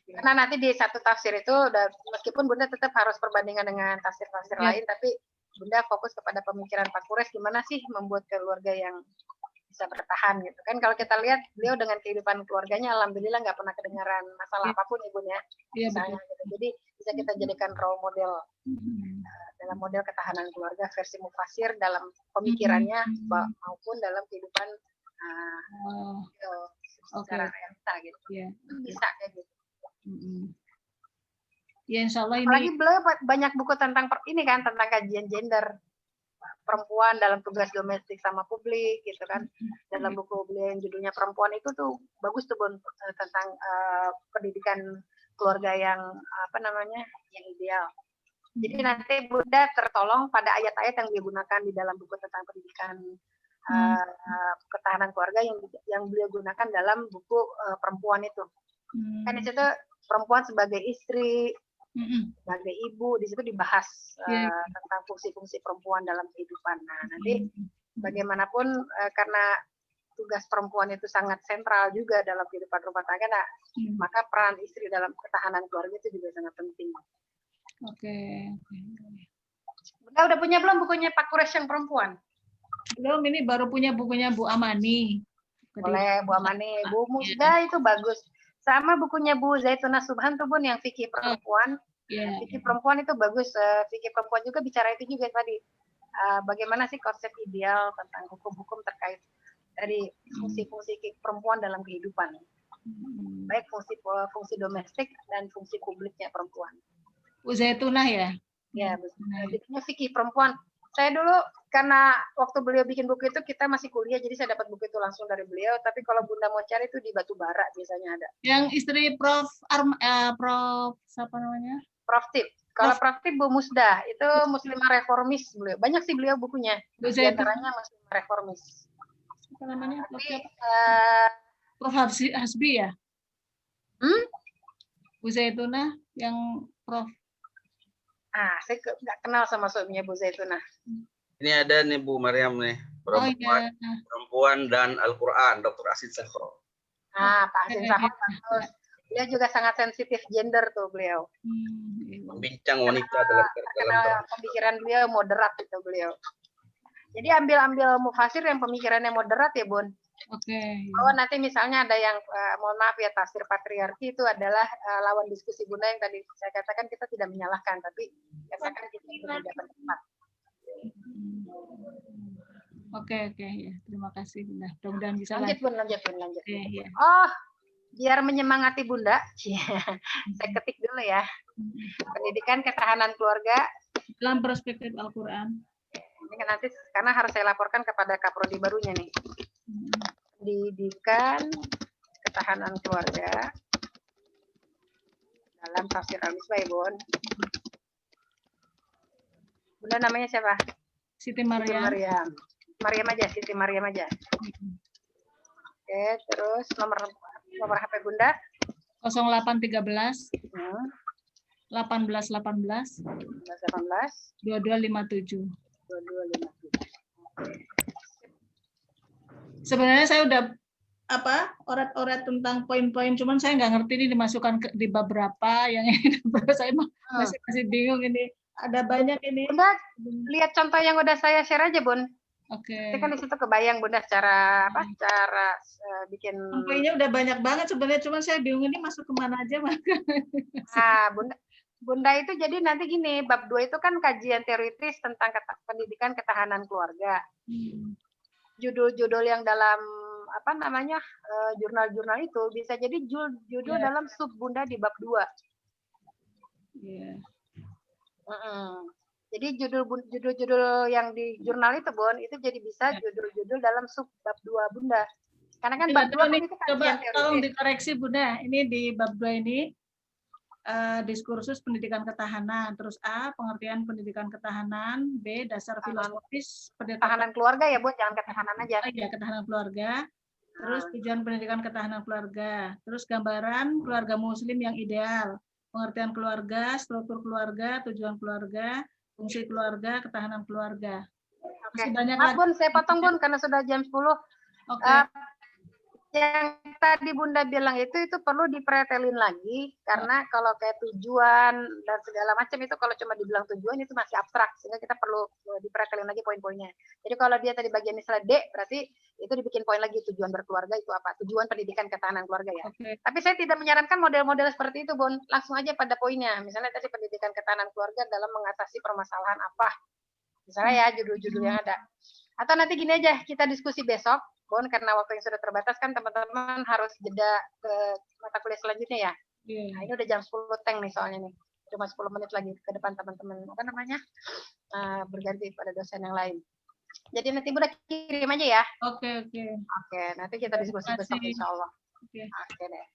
Karena nanti di satu tafsir itu udah meskipun Bunda tetap harus perbandingan dengan tafsir-tafsir lain, tapi Bunda fokus kepada pemikiran Pak Kures gimana sih membuat keluarga yang bisa bertahan gitu kan. Kalau kita lihat beliau dengan kehidupan keluarganya alhamdulillah nggak pernah kedengaran masalah apapun ya Bun ya. Misalnya gitu. Jadi bisa kita jadikan role model dalam model ketahanan keluarga versi mufasir dalam pemikirannya maupun dalam kehidupan secara realita gitu. Bisa kayak gitu. Ya insya Allah ini. Apalagi beliau banyak buku tentang ini kan, tentang kajian gender perempuan dalam tugas domestik sama publik gitu kan. Dalam buku beliau yang judulnya Perempuan itu tuh bagus tuh Bun, tentang pendidikan keluarga yang apa namanya yang ideal. Jadi nanti Bunda tertolong pada ayat-ayat yang digunakan di dalam buku tentang pendidikan ketahanan keluarga yang beliau gunakan dalam buku perempuan itu. Kan di situ perempuan sebagai istri, sebagai ibu, di situ dibahas tentang fungsi-fungsi perempuan dalam kehidupan. Nah, nanti bagaimanapun karena tugas perempuan itu sangat sentral juga dalam kehidupan rumah tangga, nah, maka peran istri dalam ketahanan keluarga itu juga sangat penting. Oke. Bunda udah punya belum bukunya Pak Quraisy yang perempuan? Belum, ini baru punya bukunya Bu Amani. Boleh, Bu Amani. Bu Musda itu bagus. Sama bukunya Bu Zaitunah Subhan tuh Bun yang fikih perempuan. Fikih perempuan itu bagus. Fikih perempuan juga bicara itu juga tadi. Bagaimana sih konsep ideal tentang hukum-hukum terkait dari fungsi-fungsi perempuan dalam kehidupan. Baik fungsi domestik dan fungsi publiknya perempuan. Bu Zaitunah ya? Ya, bukunya fikih perempuan. Saya dulu karena waktu beliau bikin buku itu kita masih kuliah, jadi saya dapat buku itu langsung dari beliau. Tapi kalau Bunda mau cari itu di Batubara biasanya ada. Yang istri Prof. Prof. Siapa namanya? Prof. Tip. Kalau Prof. Tip Bu Musda itu Muslimah reformis beliau. Banyak sih beliau bukunya. Di antaranya Muslimah reformis. Apa namanya? Tapi, Prof. Hasbi ya? Bu Zaitunah yang Prof. Saya nggak kenal sama suaminya Bu Zaitunah. Ini ada nih Bu Maryam nih, perempuan dan Al-Quran, Dr. Asid Sakhro. Pak Asid Sakhro bagus. Dia juga sangat sensitif gender tuh beliau. Membincang wanita dalam pemikiran beliau moderat itu beliau. Jadi ambil mufasir yang pemikirannya moderat ya Bun. Oke. Nanti misalnya ada yang mohon maaf ya tafsir patriarki itu adalah lawan diskusi Bunda yang tadi saya katakan kita tidak menyalahkan tapi katakan kita berbeda pendapat. Oke ya. Terima kasih Bunda. Mudah-mudahan bisa lanjut. Oke, ya. Oh, biar menyemangati Bunda, saya ketik dulu ya. Pendidikan ketahanan keluarga dalam perspektif Al-Qur'an. Ini kan nanti karena harus saya laporkan kepada Kaprodi barunya nih. Pendidikan ketahanan keluarga dalam tafsir Al-Misbah, Bun. Bunda namanya siapa? Siti Maryam. Siti Maryam aja. Oke, terus nomor HP Bunda 0813 1818 2257. Sebenarnya saya udah orat-orat tentang poin-poin, cuman saya nggak ngerti ini dimasukkan di bab berapa yang ini. Saya masih bingung ini. Ada banyak ini. Bunda lihat contoh yang udah saya share aja Bun. Oke. Itu kan di situ kebayang Bunda cara bikin. Poinnya udah banyak banget sebenarnya, cuman saya bingung ini masuk kemana aja maka. Bunda itu jadi nanti gini, bab 2 itu kan kajian teoritis tentang pendidikan ketahanan keluarga. Judul-judul yang dalam jurnal-jurnal itu bisa jadi judul dalam sub Bunda di bab 2. Iya. Jadi judul-judul yang di jurnal itu Bun, itu jadi bisa judul-judul dalam sub bab 2 Bunda. Karena kan bab 2 kan itu kajian teoritis. Tolong dikoreksi Bunda, ini di bab 2 ini diskursus pendidikan ketahanan, terus A, pengertian pendidikan ketahanan, B, dasar filosofis ketahanan keluarga ya Bu, jangan ketahanan aja. Ya, ketahanan keluarga. Terus tujuan pendidikan ketahanan keluarga, terus gambaran keluarga muslim yang ideal, pengertian keluarga, struktur keluarga, tujuan keluarga, fungsi keluarga, ketahanan keluarga. Oke. Maaf Bun, saya potong Bun karena sudah jam 10. Oke. Yang tadi Bunda bilang itu perlu dipretelin lagi karena kalau kayak tujuan dan segala macam itu kalau cuma dibilang tujuan itu masih abstrak sehingga kita perlu dipretelin lagi poin-poinnya. Jadi kalau dia tadi bagian misalnya D berarti itu dibikin poin lagi tujuan berkeluarga itu apa? Tujuan pendidikan ketahanan keluarga ya. Okay. Tapi saya tidak menyarankan model-model seperti itu Bun, langsung aja pada poinnya. Misalnya tadi pendidikan ketahanan keluarga dalam mengatasi permasalahan apa? Misalnya ya judul-judul yang ada. Atau nanti gini aja kita diskusi besok. Bon, karena waktu yang sudah terbatas kan teman-teman harus jeda ke mata kuliah selanjutnya ya. Nah, ini udah jam 10 teng nih soalnya nih. Cuma 10 menit lagi ke depan teman-teman berganti pada dosen yang lain. Jadi nanti Bunda kirim aja ya. Oke. Nanti kita diskusi besok insya Allah. Oke deh.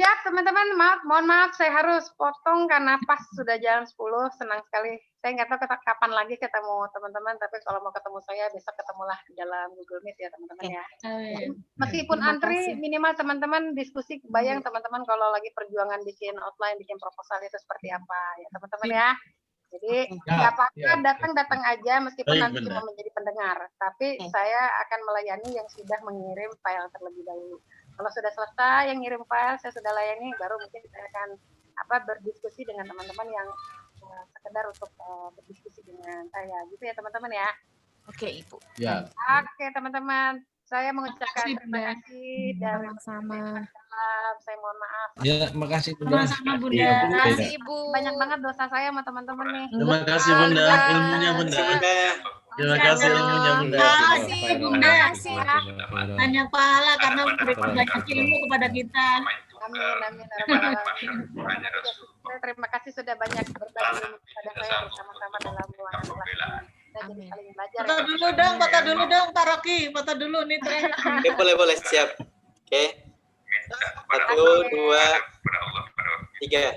Siap teman-teman, mohon maaf saya harus potong karena pas sudah jam 10. Senang sekali. Saya nggak tahu kapan lagi ketemu teman-teman, tapi kalau mau ketemu saya besok ketemulah di dalam Google Meet ya teman-teman ya. Meskipun antri minimal teman-teman diskusi, bayang teman-teman kalau lagi perjuangan bikin outline, bikin proposal itu seperti apa ya teman-teman ya. Jadi nggak apa-apa datang aja meskipun Baik, nanti Bunda. cuma menjadi pendengar, tapi saya akan melayani yang sudah mengirim file terlebih dahulu. Kalau sudah selesai yang ngirim file, saya sudah layani, baru mungkin saya akan berdiskusi dengan teman-teman yang sekedar untuk berdiskusi dengan saya, gitu ya teman-teman ya. Oke, Ibu. Ya. Oke teman-teman, saya mengucapkan terima kasih dan sama-sama. Saya mohon maaf. Ya, makasih Bunda. Sama-sama Bunda. Iya, Terima kasih, Ibu. Banyak banget dosa saya sama teman-teman nih. Terima kasih Bunda, ilmunya Bunda. Terima kasih ilmunya Bunda. Terima kasih Bunda. Terima kasih. Banyak pahala karena memberikan banyak ilmu kepada kita. Amin. Terima kasih sudah banyak berbagi ilmu kepada saya bersama-sama dalam ruangan kelas. Kita jadi saling belajar. Foto dulu dong, Pak Rocky. Foto dulu nih terakhir. Oke, boleh siap. Oke. 1, 2, 3.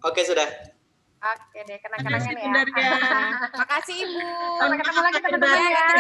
Oke, sudah. Oke deh, kenang-kenangan ya. Makasih, Bunda. Makasih, Ibu. Sampai ketemu lagi teman-teman ya.